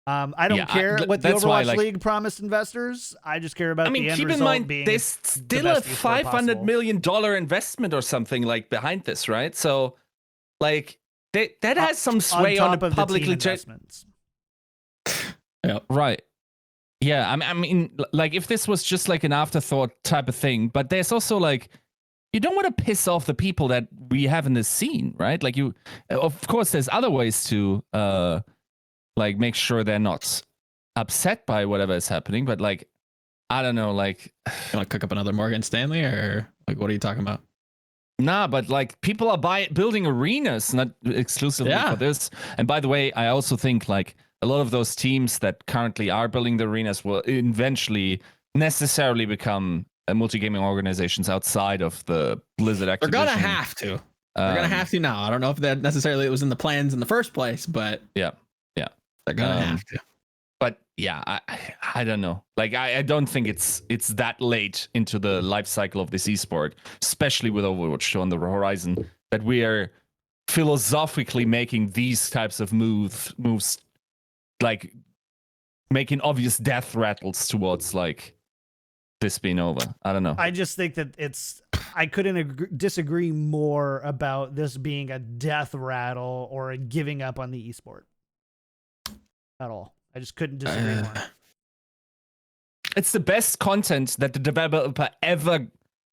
Speaker 1: I don't care what the Overwatch League promised investors. I just care about the end
Speaker 3: keep
Speaker 1: result
Speaker 3: in mind,
Speaker 1: being
Speaker 3: there's still a $500 million investment or something like behind this, right? So, like, that has some sway on the publicly
Speaker 1: investments.
Speaker 2: Yeah.
Speaker 3: Right. Yeah, I mean, like, if this was just like an afterthought type of thing, but there's also like, you don't want to piss off the people that we have in this scene, right? Like, of course, there's other ways to like make sure they're not upset by whatever is happening, but like, I don't know, like,
Speaker 2: you want to cook up another Morgan Stanley, or like, what are you talking about?
Speaker 3: Nah, but like, people are building arenas, not exclusively for this. And by the way, I also think like a lot of those teams that currently are building the arenas will eventually necessarily become multi-gaming organizations outside of the Blizzard Activision.
Speaker 2: They're gonna have to. They're gonna have to now. I don't know if that necessarily was in the plans in the first place, but
Speaker 3: yeah,
Speaker 2: they're gonna have to.
Speaker 3: But yeah, I don't know. Like, I don't think it's that late into the life cycle of this esport, especially with Overwatch on the horizon, that we are philosophically making these types of moves, like making obvious death rattles towards like this being over. I don't know.
Speaker 1: I just think that I couldn't disagree more about this being a death rattle or a giving up on the esport at all. I just couldn't disagree more.
Speaker 3: It's the best content that the developer ever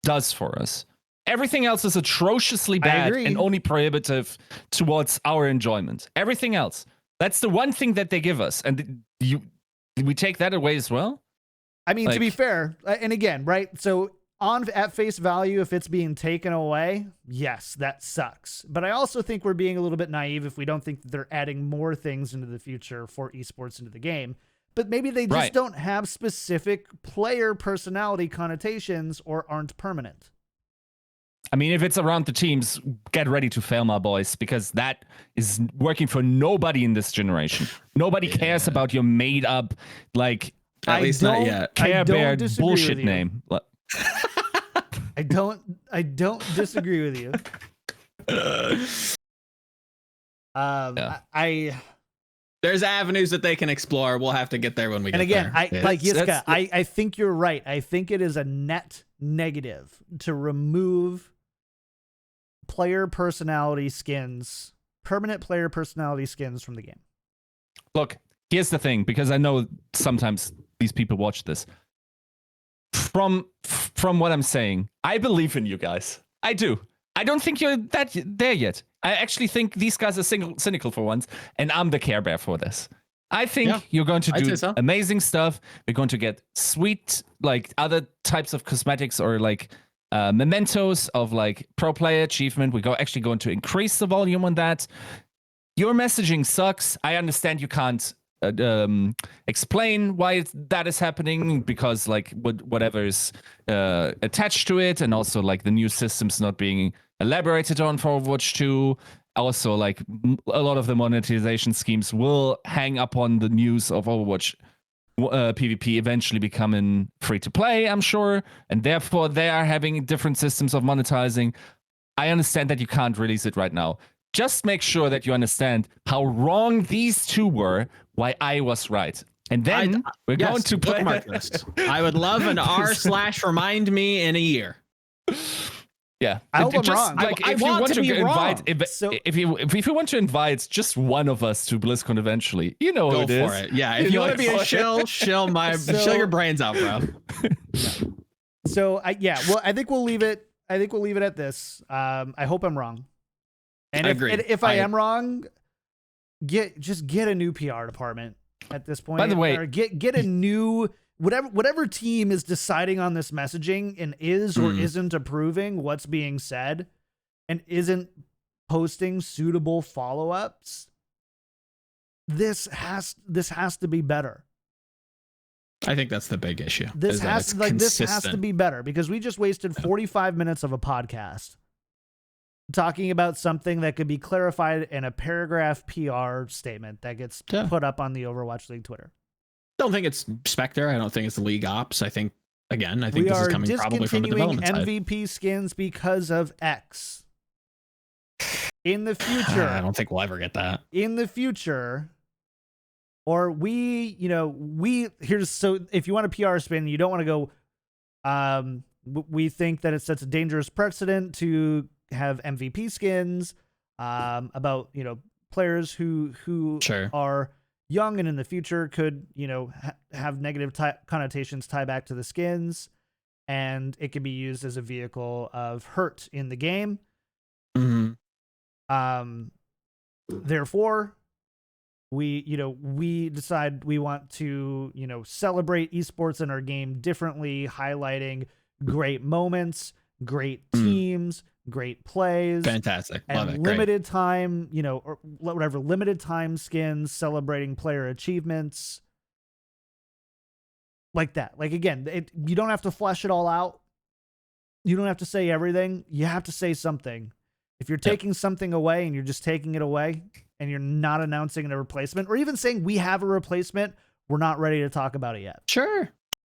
Speaker 3: does for us. Everything else is atrociously bad and only prohibitive towards our enjoyment. Everything else. That's the one thing that they give us. And we take that away as well?
Speaker 1: I mean, to be fair, and again, right? So at face value, if it's being taken away, yes, that sucks. But I also think we're being a little bit naive if we don't think that they're adding more things into the future for esports into the game. But maybe they just don't have specific player personality connotations or aren't permanent.
Speaker 3: I mean, if it's around the teams, get ready to fail, my boys, because that is working for nobody in this generation. Nobody cares about your made up, like,
Speaker 2: at least not yet,
Speaker 3: Care Bear bullshit name.
Speaker 1: I don't disagree with you.
Speaker 2: There's avenues that they can explore. We'll have to get there when we get
Speaker 1: there. And again, like Yiska, I think you're right. I think it is a net negative to remove player personality skins, permanent player personality skins from the game.
Speaker 3: Look, here's the thing, because I know sometimes these people watch this. From what I'm saying, I believe in you guys. I do. I don't think you're there yet. I actually think these guys are cynical for once, and I'm the Care Bear for this. I think you're going to do amazing stuff. We're going to get sweet, like, other types of cosmetics or like mementos of like pro player achievement. We're actually going to increase the volume on that. Your messaging sucks. I understand you can't explain why that is happening, because like whatever is attached to it, and also like the new systems not being elaborated on for Overwatch 2. Also, like a lot of the monetization schemes will hang up on the news of Overwatch PvP eventually becoming free to play, I'm sure, and therefore they are having different systems of monetizing. I understand that you can't release it right now. Just make sure that you understand how wrong these two were, why I was right. And then we're going to play
Speaker 2: list. I would love an r/remind me in a year.
Speaker 3: Yeah,
Speaker 1: I hope I'm wrong.
Speaker 3: Like, if you want to want to invite just one of us to BlizzCon eventually, you know who it is.
Speaker 2: Go for it. Yeah, if you want to be a shill your brains out, bro.
Speaker 1: So well, I think we'll leave it. I think we'll leave it at this. I hope I'm wrong. And if I am wrong, just get a new PR department at this point.
Speaker 3: By the way,
Speaker 1: or get a new whatever team is deciding on this messaging and is or isn't approving what's being said and isn't posting suitable follow-ups. This has to be better.
Speaker 2: I think that's the big issue.
Speaker 1: This has to be better, because we just wasted 45 minutes of a podcast talking about something that could be clarified in a paragraph PR statement that gets put up on the Overwatch League Twitter.
Speaker 2: I don't think it's Spectre. I don't think it's the League Ops. I think this is coming probably from the development side.
Speaker 1: MVP skins because of X. In the future,
Speaker 2: I don't think we'll ever get that.
Speaker 1: In the future, or so if you want a PR spin, you don't want to go, we think that it sets a dangerous precedent to have MVP skins, about, players who are young and in the future could, have negative connotations tie back to the skins, and it can be used as a vehicle of hurt in the game.
Speaker 2: Mm-hmm.
Speaker 1: Therefore, we decide we want to, celebrate esports in our game differently, highlighting great moments, great teams, great plays.
Speaker 2: Fantastic. Love
Speaker 1: and
Speaker 2: it.
Speaker 1: Limited time, or whatever, limited time skins celebrating player achievements. Like that. Like, again, you don't have to flesh it all out. You don't have to say everything. You have to say something. If you're taking something away and you're just taking it away and you're not announcing a replacement, or even saying we have a replacement, we're not ready to talk about it yet.
Speaker 2: Sure.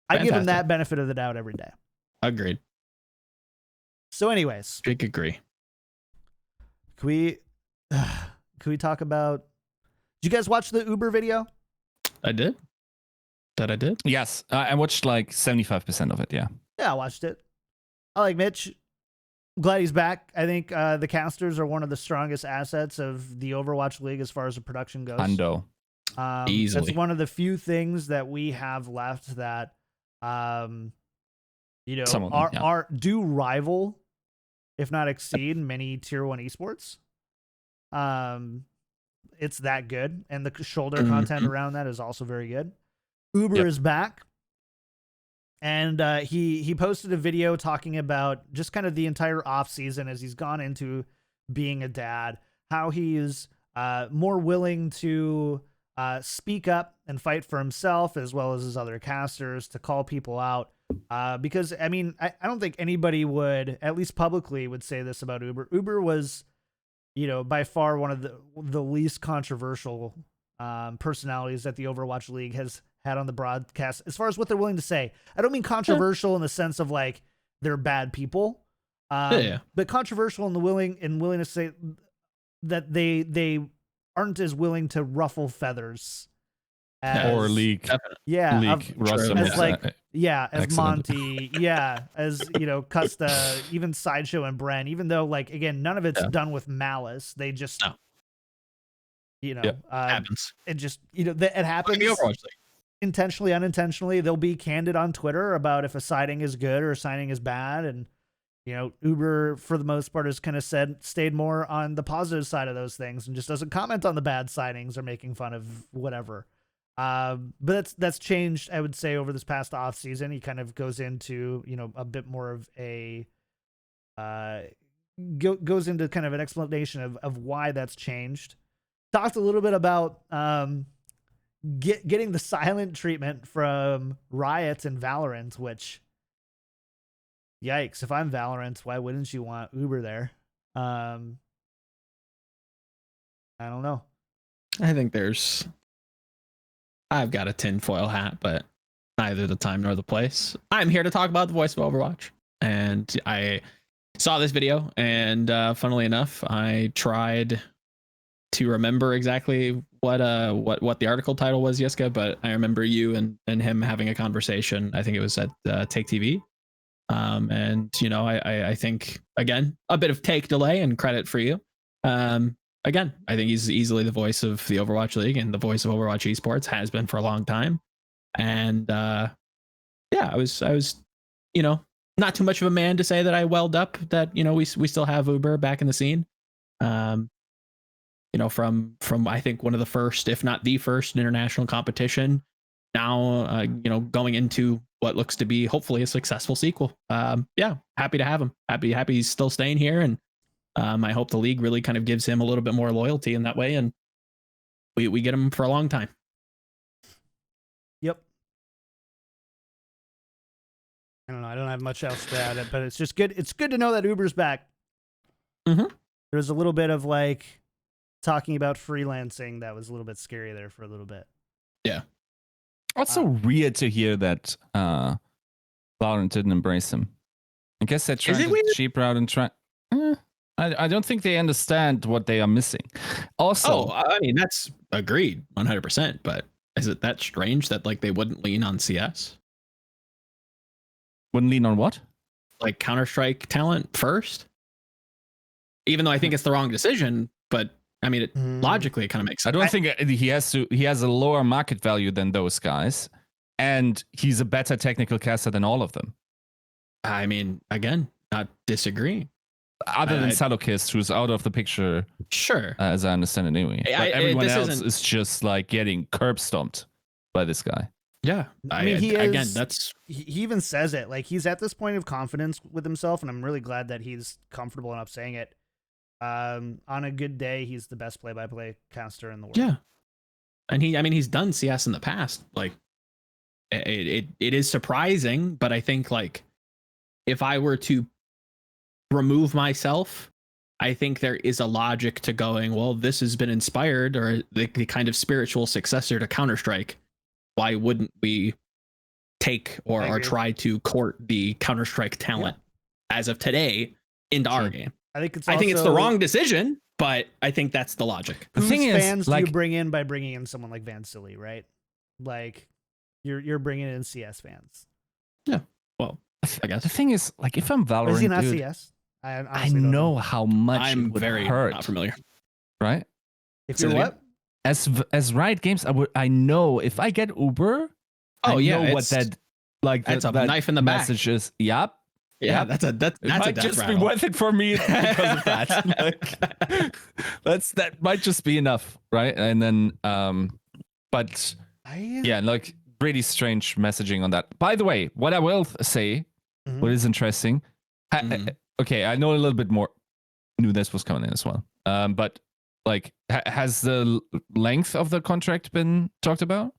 Speaker 1: I give them that benefit of the doubt every day.
Speaker 2: Agreed.
Speaker 1: So anyways.
Speaker 2: Big agree.
Speaker 1: Can we talk about, did you guys watch the Uber video?
Speaker 2: I did. That I did?
Speaker 3: Yes. I watched like 75% of it, yeah.
Speaker 1: Yeah, I watched it. I like Mitch. Glad he's back. I think the casters are one of the strongest assets of the Overwatch League as far as the production goes.
Speaker 3: Ando.
Speaker 2: Easily.
Speaker 1: That's one of the few things that we have left that, do rival, if not exceed, many tier 1 esports. It's that good, and the shoulder content around that is also very good. Uber is back. And he posted a video talking about just kind of the entire off season as he's gone into being a dad, how he's more willing to speak up and fight for himself as well as his other casters, to call people out. Because, I mean, I don't think anybody would, at least publicly, would say this about Uber. Uber was, by far one of the least controversial personalities that the Overwatch League has had on the broadcast as far as what they're willing to say. I don't mean controversial in the sense of like they're bad people, but controversial in the willing to say that they aren't as willing to ruffle feathers as,
Speaker 3: or leak.
Speaker 1: Leak. As Monty, as Custa, even Sideshow and Bren, even though like, again, none of it's done with malice. They just,
Speaker 2: happens.
Speaker 1: It just, it happens. Intentionally, unintentionally, they'll be candid on Twitter about if a sighting is good or a sighting is bad. And, Uber, for the most part, has kind of stayed more on the positive side of those things and just doesn't comment on the bad sightings or making fun of whatever. But that's changed, I would say, over this past off season. He kind of goes into, a bit more of a, goes into kind of an explanation of why that's changed. Talked a little bit about, getting the silent treatment from Riot and Valorant, which, yikes, if I'm Valorant, why wouldn't you want Uber there? I don't know.
Speaker 2: I think I've got a tinfoil hat, but neither the time nor the place. I'm here to talk about the voice of Overwatch. And I saw this video, and funnily enough, I tried to remember exactly what the article title was, Yiska, but I remember you and him having a conversation. I think it was at Take TV. And I think, again, a bit of take delay and credit for you. Again, I think he's easily the voice of the Overwatch League and the voice of Overwatch esports, has been for a long time. And I was not too much of a man to say that I welled up that we still have Uber back in the scene. from I think one of the first, if not the first, international competition. Now, going into what looks to be hopefully a successful sequel. Yeah, happy to have him. Happy he's still staying here, and I hope the league really kind of gives him a little bit more loyalty in that way, and we get him for a long time.
Speaker 1: Yep. I don't know. I don't have much else to add, but it's just good. It's good to know that Uber's back.
Speaker 2: Mm-hmm.
Speaker 1: There's a little bit of like talking about freelancing that was a little bit scary there for a little bit.
Speaker 2: Yeah.
Speaker 3: Also weird to hear that Valorant didn't embrace him. I guess they're trying to cheap route and try. I don't think they understand what they are missing. Also,
Speaker 2: I mean, that's agreed 100%. But is it that strange that like they wouldn't lean on CS?
Speaker 3: Wouldn't lean on what?
Speaker 2: Like Counter-Strike talent first? Even though I think it's the wrong decision, but I mean, logically, it kind of makes sense.
Speaker 3: I don't think he has a lower market value than those guys, and he's a better technical caster than all of them.
Speaker 2: I mean, again, not disagreeing.
Speaker 3: Other than Salokist, who's out of the picture.
Speaker 2: Sure.
Speaker 3: As I understand it anyway. But everyone else is just like getting curb stomped by this guy.
Speaker 2: Yeah.
Speaker 1: I mean, he even says it. Like, he's at this point of confidence with himself, and I'm really glad that he's comfortable enough saying it. On a good day, he's the best play-by-play caster in the world.
Speaker 2: Yeah. And he's done CS in the past. Like, it is surprising, but I think, like, if I were to remove myself, I think there is a logic to going, well, this has been inspired, or the kind of spiritual successor to Counter-Strike. Why wouldn't we take or try to court the Counter-Strike talent as of today into our game?
Speaker 1: I think it's
Speaker 2: the wrong decision, but I think that's the logic.
Speaker 3: The thing is,
Speaker 1: fans do you bring in by bringing in someone like Van Silly, right? Like, you're bringing in CS fans.
Speaker 2: Yeah, well, I guess.
Speaker 3: The thing is, like, if I'm Valorant,
Speaker 1: is he not CS?
Speaker 3: I know how much
Speaker 2: I'm very
Speaker 3: hurt.
Speaker 2: Not familiar,
Speaker 3: right?
Speaker 1: If you're what?
Speaker 3: As Riot Games, I know if I get Uber. I know what that like.
Speaker 2: That's a knife in the
Speaker 3: message is. Yep.
Speaker 2: Yeah, that's a
Speaker 3: it might just be worth it for me because of that. Like, that might just be enough, right? And then, but yeah, like really strange messaging on that. By the way, what I will say, what is interesting. Okay, I know a little bit more. Knew this was coming in as well. But like, has the length of the contract been talked about?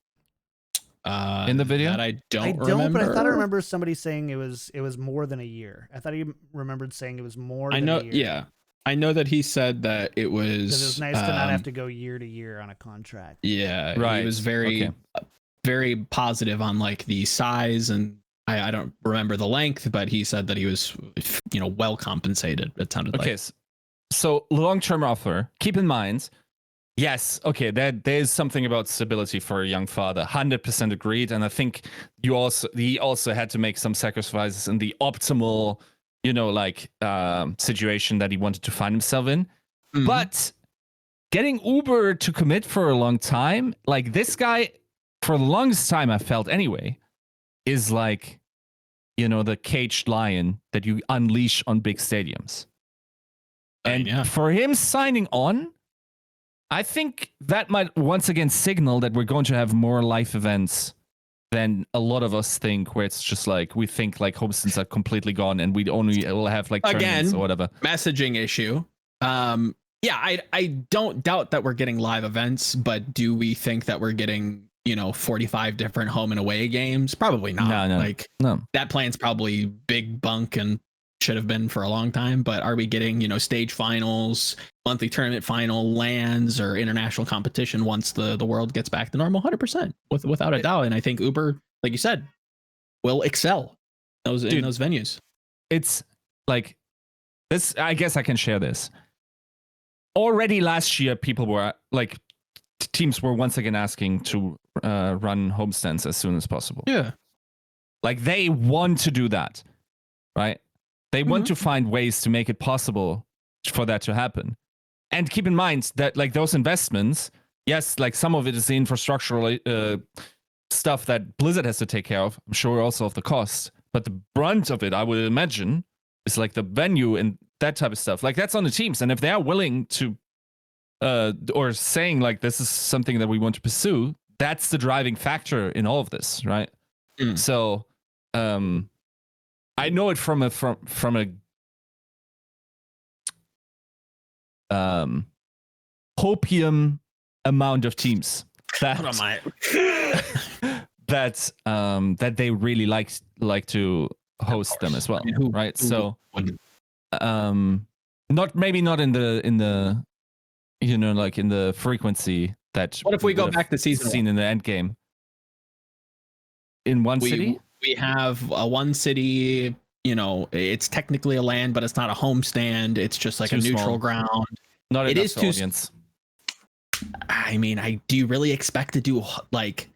Speaker 3: In the video?
Speaker 2: That I don't remember.
Speaker 1: But I thought I remember somebody saying it was more than a year. I thought he remembered saying it was more than a year.
Speaker 2: Yeah. I know that he said that it was...
Speaker 1: Because it was nice to not have to go year to year on a contract.
Speaker 2: Yeah.
Speaker 3: Right.
Speaker 2: He was very positive on like the size, and I don't remember the length, but he said that he was, well compensated, it sounded like.
Speaker 3: Okay. So long-term offer. Keep in mind... Yes, okay, there's something about stability for a young father. 100% agreed. And I think he also had to make some sacrifices in the optimal, situation that he wanted to find himself in. Mm-hmm. But getting Uber to commit for a long time, like this guy, for the longest time I felt anyway, is like, the caged lion that you unleash on big stadiums. And for him signing on, I think that might once again signal that we're going to have more live events than a lot of us think, where it's just like, we think like homestands are completely gone and we only will have like tournaments or whatever.
Speaker 2: Messaging issue. I don't doubt that we're getting live events, but do we think that we're getting, 45 different home and away games? Probably not. No. That plan's probably big bunk and should have been for a long time, but are we getting stage finals, monthly tournament final, lands, or international competition once the world gets back to normal? 100% without a doubt. And I think Uber, like you said, will excel in those venues.
Speaker 3: It's like this. I guess I can share this. Already last year, people were like, teams were once again asking to run homestands as soon as possible.
Speaker 2: Yeah,
Speaker 3: like they want to do that, right? They want to find ways to make it possible for that to happen. And keep in mind that like those investments, yes, like some of it is the infrastructural stuff that Blizzard has to take care of. I'm sure also of the cost, but the brunt of it, I would imagine, is like the venue and that type of stuff. Like that's on the teams. And if they are willing to or saying like this is something that we want to pursue, that's the driving factor in all of this, right? So I know it from a hopium amount of teams that that they really like to host them as well, right? So not in the you know, like in the frequency that
Speaker 2: what if we go back to season
Speaker 3: seen
Speaker 2: 1?
Speaker 3: in the end game in one city?
Speaker 2: We have a one city, you know, it's technically a land, but it's not a home stand. It's just like
Speaker 3: Too
Speaker 2: a neutral
Speaker 3: small.
Speaker 2: ground.
Speaker 3: Not
Speaker 2: It
Speaker 3: enough
Speaker 2: is
Speaker 3: for
Speaker 2: too
Speaker 3: audience.
Speaker 2: I mean, do you really expect to do like,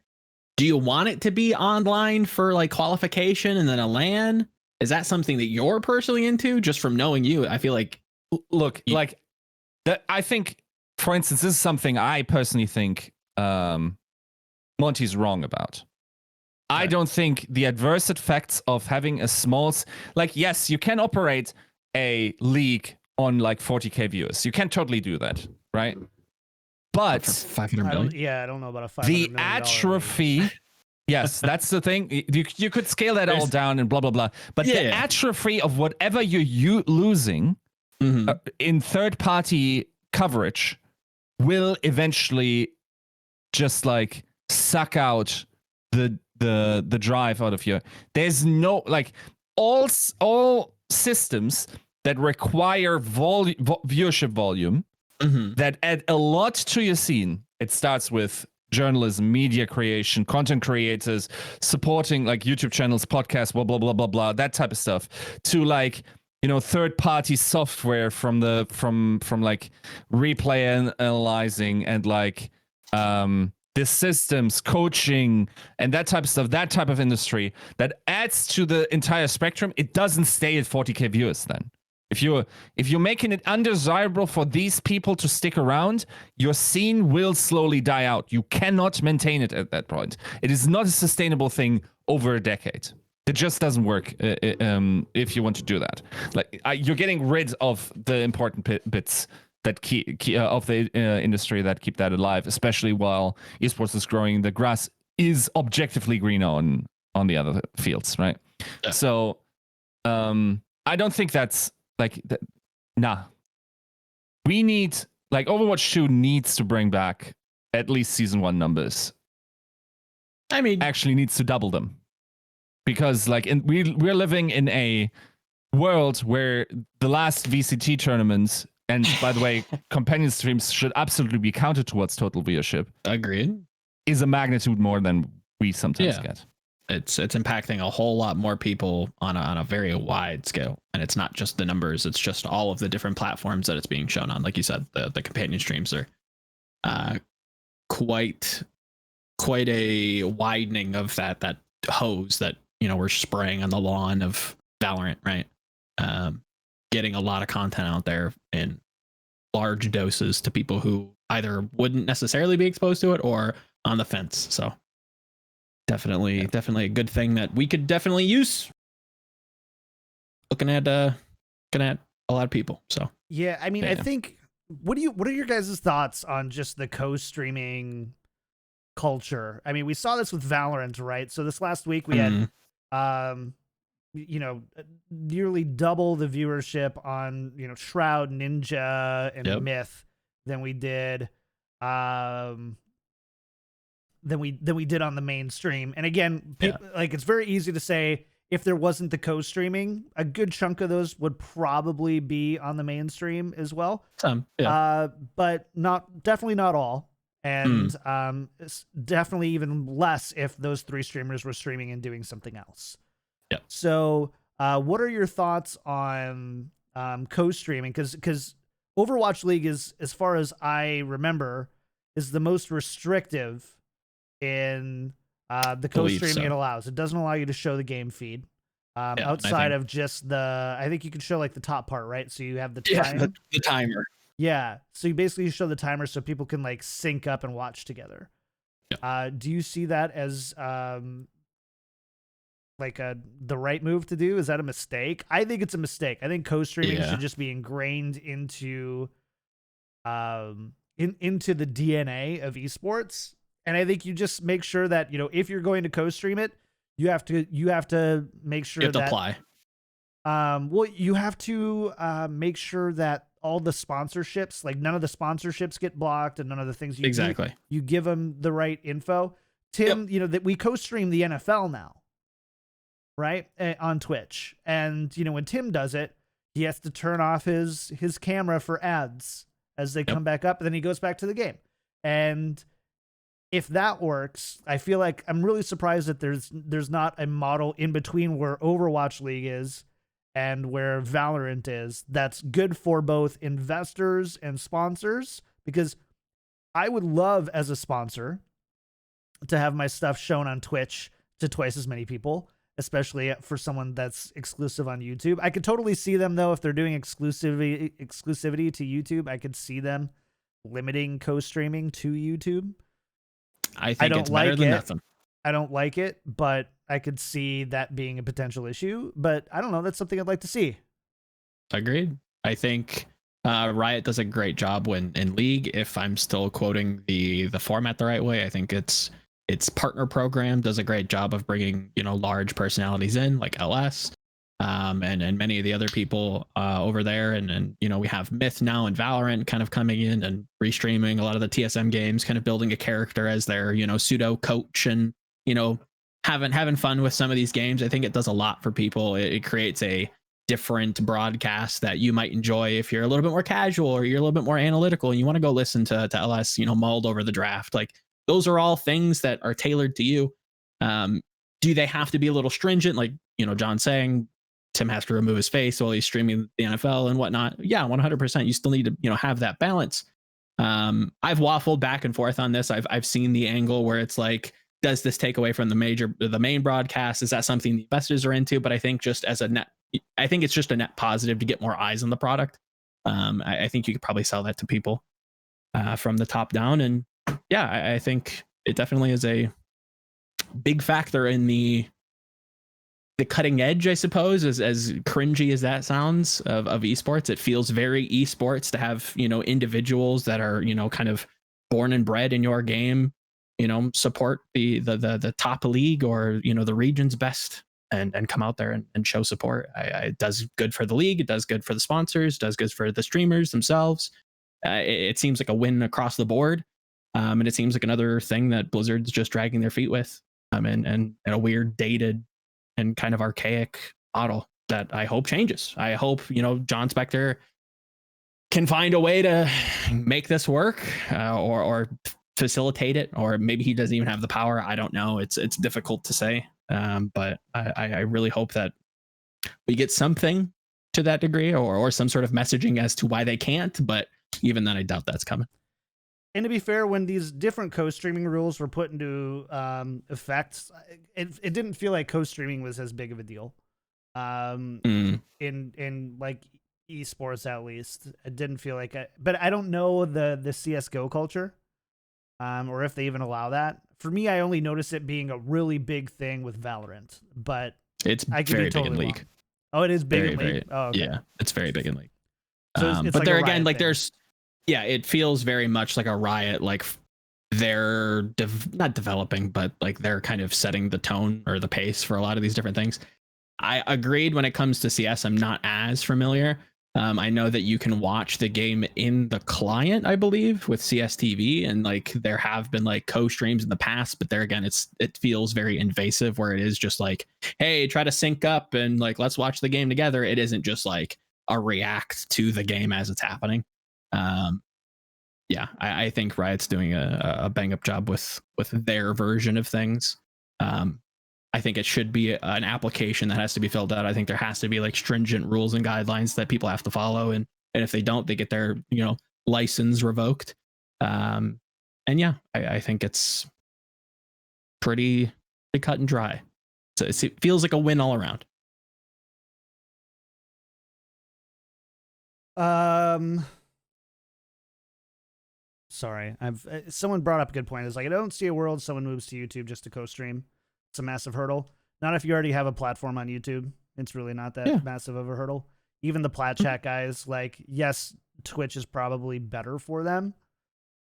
Speaker 2: do you want it to be online for like qualification and then a LAN? Is that something that you're personally into? Just from knowing you, I feel like,
Speaker 3: look, like that. I think, for instance, this is something I personally think Monty's wrong about. I don't think the adverse effects of having a small, like, yes, you can operate a league on like 40K viewers. You can totally do that, right? But
Speaker 2: 500 million.
Speaker 1: I don't know about a $500
Speaker 3: the
Speaker 1: million
Speaker 3: atrophy. Yes, that's the thing. You could scale that all down and blah blah blah. But the atrophy of whatever you're losing in third-party coverage will eventually just like suck out the drive out of you. There's no like all systems that require viewership volume that add a lot to your scene. It starts with journalism, media creation, content creators, supporting like YouTube channels, podcasts, blah blah blah blah blah, that type of stuff, to like, you know, third-party software from like replay analyzing and like the systems, coaching, and that type of stuff, that type of industry that adds to the entire spectrum. It doesn't stay at 40K viewers then. If you're making it undesirable for these people to stick around, your scene will slowly die out. You cannot maintain it at that point. It is not a sustainable thing over a decade. It just doesn't work if you want to do that. Like you're getting rid of the important bits that of the industry that keep that alive, especially while esports is growing. The grass is objectively greener on the other fields, right? Yeah. So I don't think that's like nah. We need like Overwatch 2 needs to bring back at least season 1 numbers. I mean, actually needs to double them, because like we're living in a world where the last VCT tournaments, and by the way, companion streams should absolutely be counted towards total viewership.
Speaker 2: Agreed.
Speaker 3: Is a magnitude more than we sometimes get.
Speaker 2: It's impacting a whole lot more people on a very wide scale, and it's not just the numbers. It's just all of the different platforms that it's being shown on. Like you said, the companion streams are quite a widening of that hose that, you know, we're spraying on the lawn of Valorant, right? Getting a lot of content out there in large doses to people who either wouldn't necessarily be exposed to it or on the fence. So definitely a good thing that we could definitely use. Looking at a lot of people. So
Speaker 1: yeah, I mean, I think what are your guys' thoughts on just the co-streaming culture? I mean, we saw this with Valorant, right? So this last week we had you know, nearly double the viewership on, you know, Shroud, Ninja, and Myth than we did than we did on the mainstream. And again, like, it's very easy to say if there wasn't the co-streaming, a good chunk of those would probably be on the mainstream as well. But definitely not all. And it's definitely even less if those 3 streamers were streaming and doing something else.
Speaker 2: Yeah.
Speaker 1: So what are your thoughts on co-streaming? Because Overwatch League is, as far as I remember, is the most restrictive in the co-streaming it allows. It doesn't allow you to show the game feed outside of just I think you can show like the top part, right? So you have the time.
Speaker 2: The timer.
Speaker 1: Yeah. So you basically show the timer so people can like sync up and watch together. Do you see that as like the right move to do? Is that a mistake? I think it's a mistake. I think co-streaming should just be ingrained into into the DNA of esports. And I think you just make sure that, if you're going to co-stream it, you have to make sure
Speaker 2: You have to
Speaker 1: that
Speaker 2: apply.
Speaker 1: well, you have to make sure that all the sponsorships, like none of the sponsorships get blocked, and none of the things
Speaker 2: Exactly.
Speaker 1: you give them the right info. Tim, that we co-stream the NFL now, right, on Twitch, and when Tim does it, he has to turn off his camera for ads as they come back up, and then he goes back to the game. And if that works, I feel like I'm really surprised that there's not a model in between where Overwatch League is and where Valorant is that's good for both investors and sponsors, because I would love as a sponsor to have my stuff shown on Twitch to twice as many people, especially for someone that's exclusive on YouTube. I could totally see them, though, if they're doing exclusivity to YouTube, I could see them limiting co-streaming to YouTube.
Speaker 2: I think it's better than nothing.
Speaker 1: I don't like it, but I could see that being a potential issue. But I don't know. That's something I'd like to see.
Speaker 2: Agreed. I think Riot does a great job when in League. If I'm still quoting the format the right way, I think its partner program does a great job of bringing large personalities in, like LS, and many of the other people over there. And we have Myth now and Valorant kind of coming in and restreaming a lot of the TSM games, kind of building a character as their pseudo coach, and having fun with some of these games. I think it does a lot for people. It creates a different broadcast that you might enjoy if you're a little bit more casual or you're a little bit more analytical and you want to go listen to LS mulled over the draft. Like, those are all things that are tailored to you. Do they have to be a little stringent, like John saying Tim has to remove his face while he's streaming the NFL and whatnot? Yeah, 100%. You still need to have that balance. I've waffled back and forth on this. I've seen the angle where it's like, does this take away from the main broadcast? Is that something the investors are into? But I think just as a net, I think it's just a net positive to get more eyes on the product. I think you could probably sell that to people from the top down. And yeah, I think it definitely is a big factor in the cutting edge, I suppose, as cringy as that sounds, of esports. It feels very esports to have individuals that are kind of born and bred in your game support the top league or the region's best, and come out there and show support. It does good for the league, it does good for the sponsors, does good for the streamers themselves. It seems like a win across the board, and it seems like another thing that Blizzard's just dragging their feet with, and a weird, dated and kind of archaic model that I hope changes. I hope John Spector can find a way to make this work, or facilitate it, or maybe he doesn't even have the power. I don't know. It's difficult to say, but I really hope that we get something to that degree, or some sort of messaging as to why they can't. But even then, I doubt that's coming.
Speaker 1: And to be fair, when these different co-streaming rules were put into effect, it didn't feel like co-streaming was as big of a deal. In like esports, at least, it didn't feel like it. But I don't know the CS:GO culture, or if they even allow that. For me, I only notice it being a really big thing with Valorant, but
Speaker 2: it's very big in League.
Speaker 1: Oh, it is big in League.
Speaker 2: Very,
Speaker 1: oh, okay.
Speaker 2: Yeah, it's very big in League.
Speaker 1: So it's
Speaker 2: but
Speaker 1: like
Speaker 2: there
Speaker 1: a
Speaker 2: again,
Speaker 1: Riot
Speaker 2: like
Speaker 1: thing.
Speaker 2: it feels very much like a Riot, like they're not developing, but like they're kind of setting the tone or the pace for a lot of these different things. I agreed when it comes to CS, I'm not as familiar. I know that you can watch the game in the client, I believe, with CSTV, and like there have been like co-streams in the past, but there again, it feels very invasive, where it is just like, hey, try to sync up and like let's watch the game together. It isn't just like a react to the game as it's happening. Yeah, I think Riot's doing a bang up job with their version of things. I think it should be an application that has to be filled out. I think there has to be like stringent rules and guidelines that people have to follow, and if they don't, they get their license revoked. And yeah, I think it's pretty cut and dry. So it feels like a win all around.
Speaker 1: Sorry, someone brought up a good point. It's like, I don't see a world someone moves to YouTube just to co-stream. It's a massive hurdle. Not if you already have a platform on YouTube. It's really not that massive of a hurdle. Even the Plat Chat guys, like, yes, Twitch is probably better for them,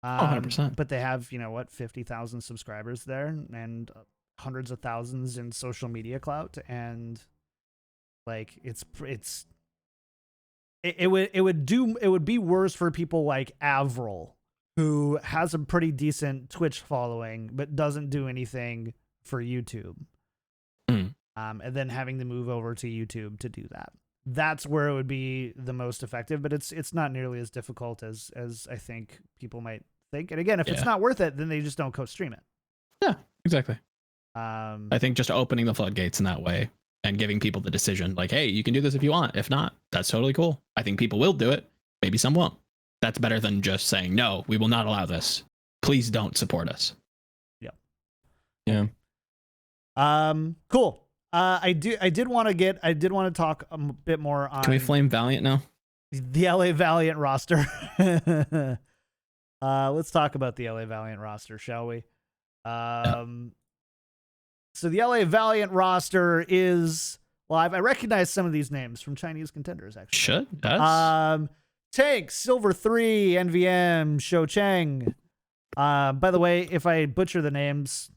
Speaker 2: 100%.
Speaker 1: But they have, 50,000 subscribers there and hundreds of thousands in social media clout, and like it would be worse for people like Avril, who has a pretty decent Twitch following but doesn't do anything for YouTube. And then having to move over to YouTube to do that. That's where it would be the most effective, but it's not nearly as difficult as I think people might think. And again, if it's not worth it, then they just don't co-stream it.
Speaker 2: Yeah, exactly. I think just opening the floodgates in that way and giving people the decision, like, hey, you can do this if you want. If not, that's totally cool. I think people will do it. Maybe some won't. That's better than just saying, no, we will not allow this. Please don't support us.
Speaker 3: Yeah.
Speaker 1: Cool. I did want to talk a bit more on.
Speaker 2: Can we flame Valiant now?
Speaker 1: The LA Valiant roster. Let's talk about the LA Valiant roster, shall we? So the LA Valiant roster is live. I recognize some of these names from Chinese contenders, actually.
Speaker 2: Should. That's...
Speaker 1: Tank, Silver 3, NVM, Shou Cheng. By the way, if I butcher the names,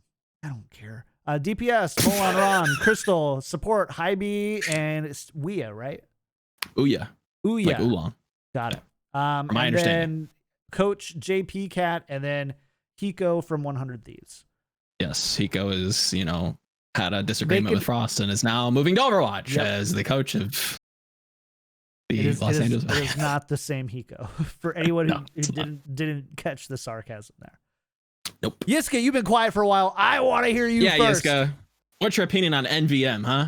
Speaker 1: I don't care. DPS, Molan Ron, Crystal, Support, Hybe, and it's Ouya, right?
Speaker 2: Ouya. Like oolong.
Speaker 1: Got it.
Speaker 2: My understanding.
Speaker 1: Then Coach JP Cat, and then Hiko from 100 Thieves.
Speaker 2: Yes, Hiko is, had a disagreement with Frost and is now moving to Overwatch as the coach of the Los Angeles Valiant.
Speaker 1: It is not the same Hiko. For anyone who didn't catch the sarcasm there.
Speaker 2: Nope.
Speaker 1: Yiska, you've been quiet for a while. I want to hear you first.
Speaker 2: Yiska, what's your opinion on NVM, huh?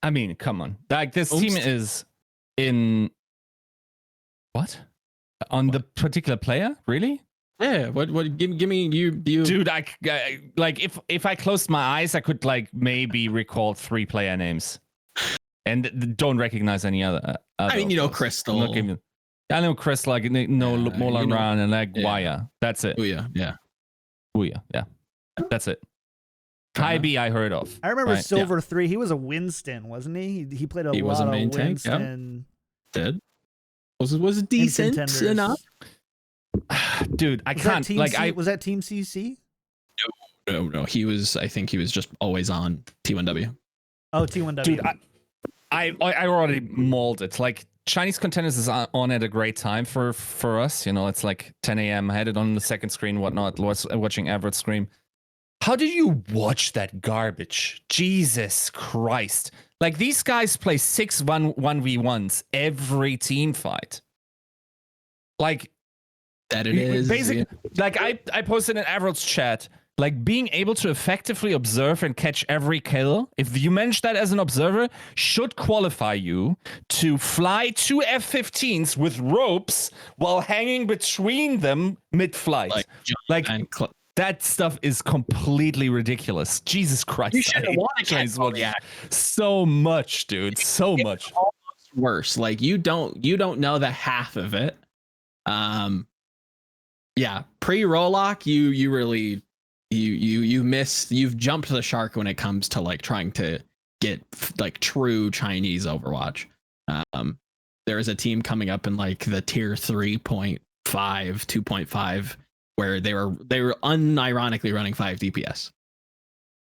Speaker 3: I mean, come on. Like, this team is in... What? On the particular player? Really?
Speaker 2: Yeah. What? Give me you.
Speaker 3: Dude, I like if I closed my eyes, I could like maybe recall 3 player names, and don't recognize any other.
Speaker 2: I mean, Crystal.
Speaker 3: I know Crystal. Like Molan Ran and like Ouya. That's it.
Speaker 2: Ouya, yeah.
Speaker 3: Ouya, yeah. That's it. Hybe, I heard of.
Speaker 1: I remember Silver 3. He was a Winston, wasn't he? He played a lot of Winston.
Speaker 2: Did. Was decent enough.
Speaker 3: Dude, I can't.
Speaker 1: Was that Team CC?
Speaker 2: No. I think he was just always on T1W.
Speaker 1: Oh, T1W.
Speaker 3: Dude, I already mauled it. Like, Chinese Contenders is on at a great time for us. It's like 10 a.m. I had it on the second screen, whatnot. Was watching Everett scream. How did you watch that garbage? Jesus Christ! Like, these guys play 1v1s every team fight. Like.
Speaker 2: That it is
Speaker 3: basically like I posted in Everett's chat, like, being able to effectively observe and catch every kill, if you manage that as an observer, should qualify you to fly 2 F-15s with ropes while hanging between them mid-flight. That stuff is completely ridiculous. Jesus Christ!
Speaker 2: You should have won it.
Speaker 3: So much, dude. So much.
Speaker 2: Almost worse. Like, you don't know the half of it. Yeah, pre-Rollock, you really you've jumped the shark when it comes to like trying to get like true Chinese Overwatch. There is a team coming up in like the tier 3.5, 2.5, where they were unironically running 5 DPS.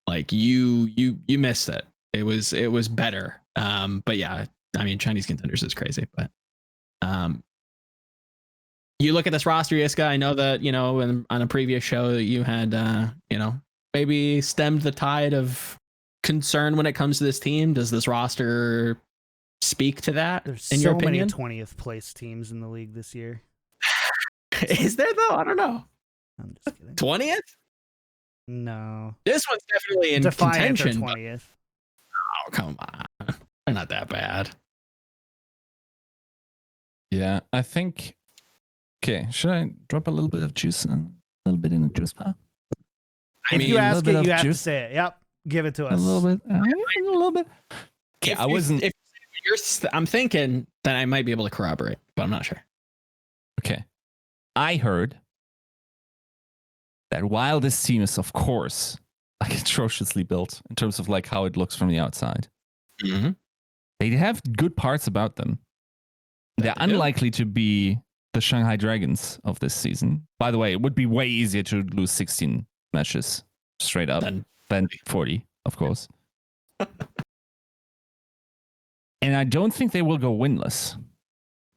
Speaker 2: Like, you missed it. It was better. But yeah, I mean, Chinese Contenders is crazy, but you look at this roster, Yiska, I know that, on a previous show that you had, maybe stemmed the tide of concern when it comes to this team. Does this roster speak to that?
Speaker 1: There's
Speaker 2: in
Speaker 1: so
Speaker 2: your opinion?
Speaker 1: many 20th place teams in the league this year.
Speaker 2: Is there, though? I don't know.
Speaker 1: I'm just kidding.
Speaker 2: 20th?
Speaker 1: No.
Speaker 2: This one's definitely in
Speaker 1: Defiant
Speaker 2: contention.
Speaker 1: 20th.
Speaker 2: Oh, come on. They're not that bad.
Speaker 3: Yeah, I think... Okay, should I drop a little bit of juice? A little bit in the juice bar?
Speaker 1: If you ask it, you have to say it. Yep. Give it to us.
Speaker 3: A little bit. A little bit. Okay, I wasn't...
Speaker 2: I'm thinking that I might be able to corroborate, but I'm not sure.
Speaker 3: Okay. I heard that while this team is, of course, like atrociously built in terms of like how it looks from the outside, they have good parts about them. They're unlikely to be the Shanghai Dragons of this season. By the way, it would be way easier to lose 16 matches straight up than 40, of course. And I don't think they will go winless.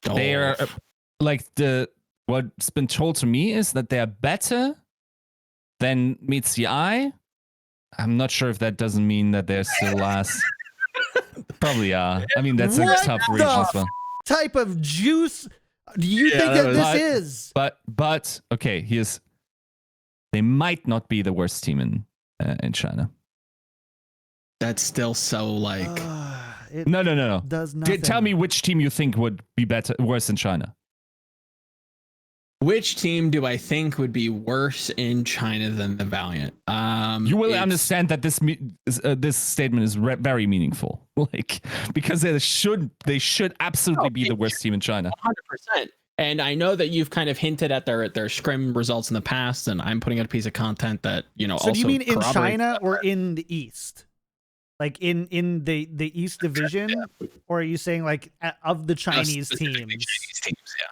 Speaker 3: They are like what's been told to me is that they are better than meets the eye. I'm not sure if that doesn't mean that they're still last. Probably are. I mean, that's a tough region as well.
Speaker 1: Type of juice do you think that this is?
Speaker 3: But okay, they might not be the worst team in China.
Speaker 2: That's still so like
Speaker 3: no.
Speaker 1: Does nothing.
Speaker 3: Tell me which team you think would be worse in China.
Speaker 2: Which team do I think would be worse in China than the Valiant?
Speaker 3: You will understand that this statement is very meaningful, like because they should absolutely be the worst team in China.
Speaker 2: 100%. And I know that you've kind of hinted at their scrim results in the past, and I'm putting out a piece of content that
Speaker 1: So
Speaker 2: also
Speaker 1: do you mean in China or in the East? Like in the East Division, or are you saying like of the Chinese teams?
Speaker 2: Chinese teams, yeah.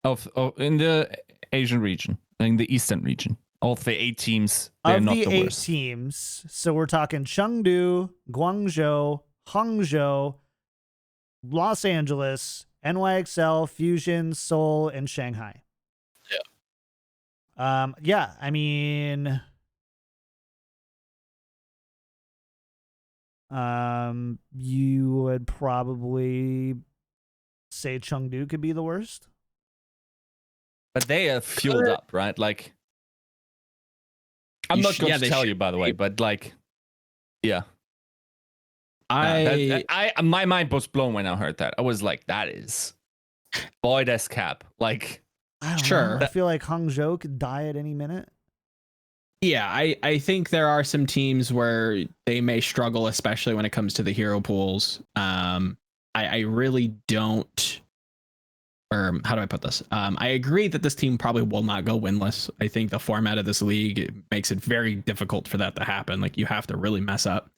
Speaker 3: Of in the Asian region, in the Eastern region, all the 8 teams, they're not the worst. Of the 8
Speaker 1: teams, so we're talking Chengdu, Guangzhou, Hangzhou, Los Angeles, NYXL, Fusion, Seoul, and Shanghai.
Speaker 2: Yeah.
Speaker 1: Yeah. I mean, you would probably say Chengdu could be the worst.
Speaker 3: But they are fueled up, right? Like, I'm not going to tell you, by the way, but like, yeah. My mind was blown when I heard that. I was like, that is void as cap. Like,
Speaker 1: I don't know. I feel like Hangzhou could die at any minute.
Speaker 2: Yeah, I think there are some teams where they may struggle, especially when it comes to the hero pools. I really don't. Or how do I put this? I agree that this team probably will not go winless. I think the format of this league makes it very difficult for that to happen. Like you have to really mess up.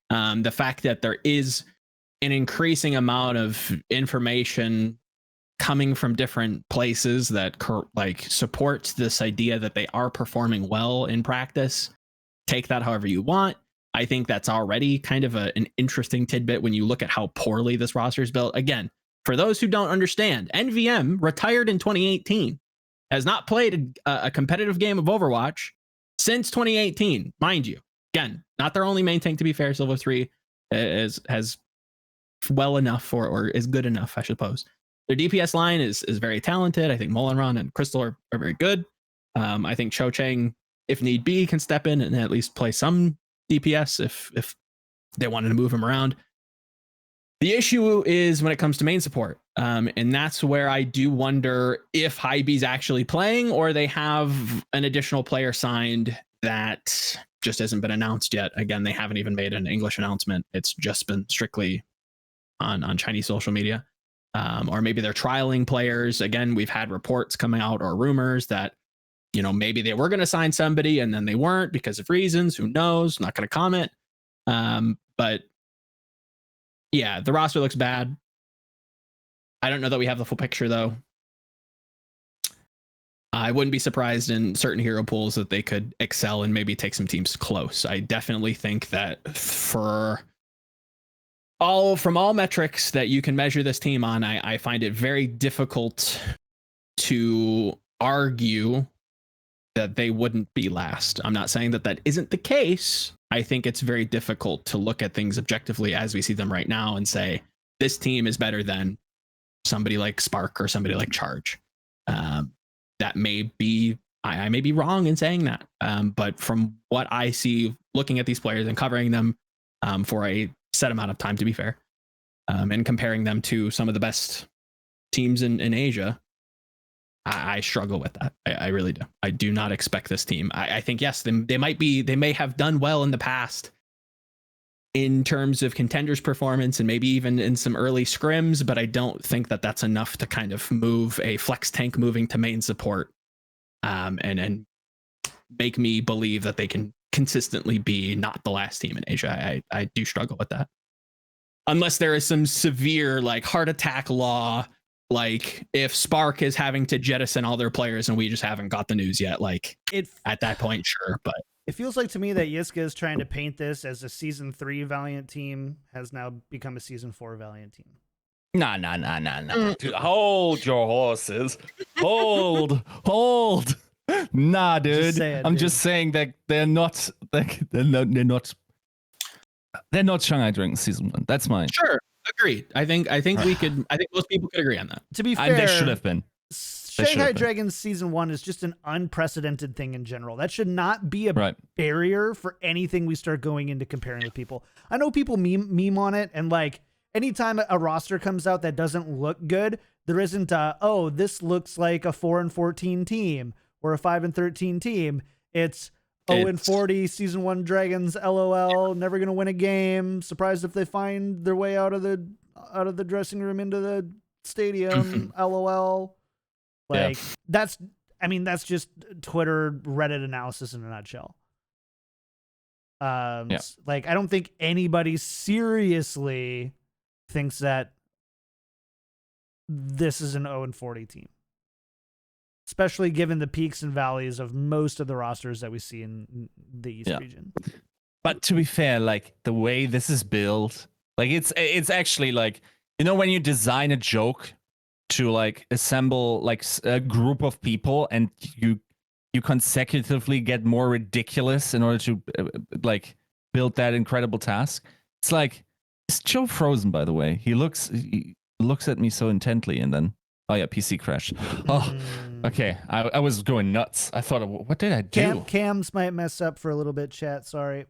Speaker 2: The fact that there is an increasing amount of information coming from different places that like supports this idea that they are performing well in practice. Take that however you want. I think that's already kind of an interesting tidbit when you look at how poorly this roster is built. Again, for those who don't understand, NVM retired in 2018, has not played a competitive game of Overwatch since 2018, mind you. Again, not their only main tank, to be fair. Silver 3 has well enough or is good enough, I suppose. Their DPS line is very talented. I think Molenron and Crystal are very good. I think Cho Chang, if need be, can step in and at least play some DPS if they wanted to move him around. The issue is when it comes to main support. And that's where I do wonder if Hybe's actually playing or they have an additional player signed that just hasn't been announced yet. Again, they haven't even made an English announcement. It's just been strictly on Chinese social media. Or maybe they're trialing players. Again, we've had reports coming out or rumors that, you know, maybe they were going to sign somebody and then they weren't because of reasons. Who knows? Not going to comment. But yeah, the roster looks bad. I don't know that we have the full picture, though. I wouldn't be surprised in certain hero pools that they could excel and maybe take some teams close. I definitely think that from all metrics that you can measure this team on, I find it very difficult to argue that they wouldn't be last. I'm not saying that that isn't the case. I think it's very difficult to look at things objectively as we see them right now and say, this team is better than somebody like Spark or somebody like Charge. That may be, I may be wrong in saying that. But from what I see, looking at these players and covering them for a set amount of time, to be fair, and comparing them to some of the best teams in Asia, I struggle with that. I really do. I do not expect this team. I think, yes, they may have done well in the past in terms of contenders performance and maybe even in some early scrims, but I don't think that that's enough to kind of move a flex tank moving to main support and make me believe that they can consistently be not the last team in Asia. I do struggle with that. Unless there is some severe like heart attack law like if Spark is having to jettison all their players and we just haven't got the news yet, like at that point, sure. But
Speaker 1: it feels like to me that Yiska is trying to paint this as a season 3 Valiant team has now become a season 4 Valiant team.
Speaker 3: Nah. Dude, hold your horses. Hold. Nah, dude. I'm just saying that they're not Shanghai Dragons season 1. That's mine.
Speaker 2: Sure. Agreed. I think most people could agree on that.
Speaker 1: To be fair,
Speaker 3: they should have been.
Speaker 1: Shanghai Dragons season 1 is just an unprecedented thing in general. That should not be a barrier for anything we start going into comparing with people. I know people meme on it, and like anytime a roster comes out that doesn't look good, there isn't this looks like a 4-14 team or a 5-13 team. It's 0-40 season 1 Dragons, LOL, never gonna win a game. Surprised if they find their way out of the dressing room into the stadium, LOL. Like that's just Twitter Reddit analysis in a nutshell. Like I don't think anybody seriously thinks that this is an 0-40 team, especially given the peaks and valleys of most of the rosters that we see in the East region.
Speaker 3: But to be fair, like the way this is built, like it's actually like, you know, when you design a joke to like assemble like a group of people and you consecutively get more ridiculous in order to like build that incredible task. It's like, is Joe frozen, by the way? He looks at me so intently and then, oh yeah, PC crashed. Oh, okay. I was going nuts. I thought, what did I do?
Speaker 1: Cams might mess up for a little bit, chat. Sorry.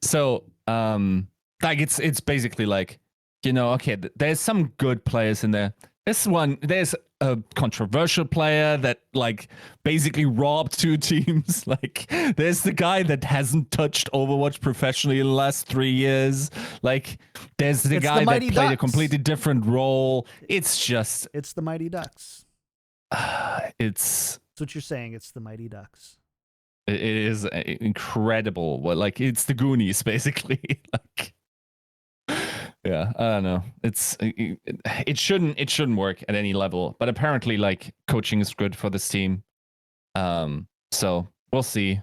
Speaker 3: So, like it's basically like, you know, okay, there's some good players in there. There's a controversial player that like basically robbed 2 teams. Like there's the guy that hasn't touched Overwatch professionally in the last 3 years. Like there's the guy that played a completely different role. It's
Speaker 1: the Mighty Ducks.
Speaker 3: It's
Speaker 1: what you're saying. It's the Mighty Ducks.
Speaker 3: It is incredible. Like it's the Goonies basically. Like. Yeah, I don't know. It shouldn't work at any level, but apparently like coaching is good for this team. So we'll see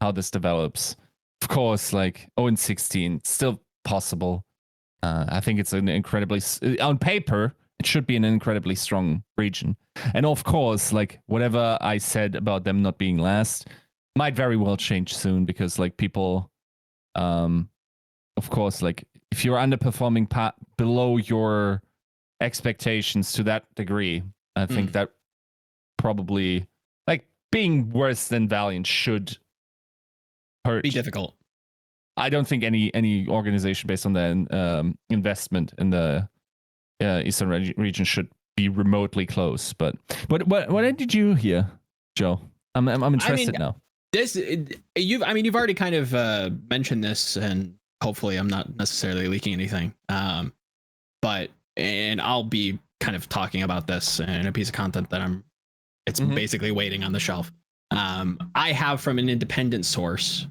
Speaker 3: how this develops. Of course, like 0-16, still possible. I think it's an incredibly on paper it should be an incredibly strong region. And of course, like whatever I said about them not being last might very well change soon because like people, of course, like if you're underperforming below your expectations to that degree, I think that probably like being worse than Valiant should hurt.
Speaker 2: Be difficult.
Speaker 3: I don't think any organization based on the investment in the Eastern region should be remotely close. But what did you hear, Joe? I'm interested now.
Speaker 2: You've already kind of mentioned this, and hopefully I'm not necessarily leaking anything. But I'll be kind of talking about this in a piece of content that it's basically waiting on the shelf. I have from an independent source,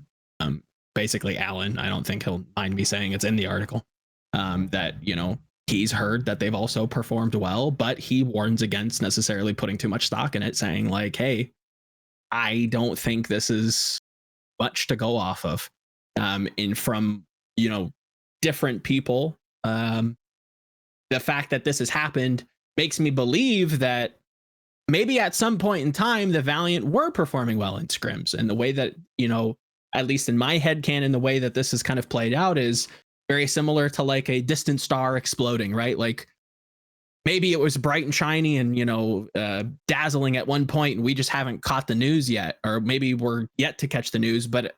Speaker 2: basically Alan, I don't think he'll mind me saying it's in the article, that, you know, he's heard that they've also performed well, but he warns against necessarily putting too much stock in it, saying like, hey, I don't think this is much to go off of. And from, you know, different people, the fact that this has happened makes me believe that maybe at some point in time, the Valiant were performing well in scrims. And the way that, you know, at least in my headcanon, the way that this is kind of played out is very similar to like a distant star exploding, right? Like maybe it was bright and shiny and, you know, dazzling at one point and we just haven't caught the news yet, or maybe we're yet to catch the news. But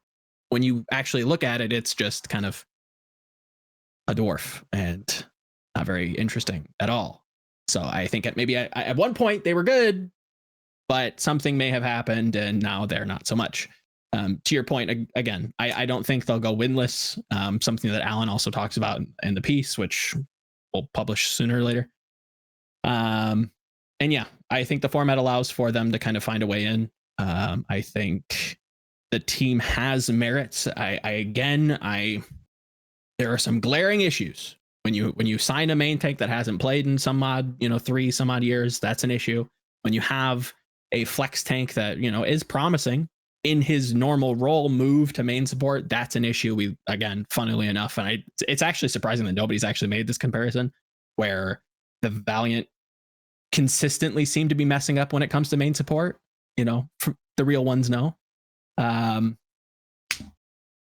Speaker 2: when you actually look at it, it's just kind of a dwarf and not very interesting at all. So I think at one point they were good, but something may have happened and now they're not so much. To your point, again, I don't think they'll go winless. Something that Alan also talks about in the piece, which we'll publish sooner or later. And yeah, I think the format allows for them to kind of find a way in. I think the team has merits. There are some glaring issues When you sign a main tank that hasn't played in some odd, 3 some odd years, that's an issue. When you have a flex tank that, is promising in his normal role, move to main support, that's an issue. We, again, funnily enough, and it's actually surprising that nobody's actually made this comparison, where the Valiant consistently seem to be messing up when it comes to main support. The real ones know. There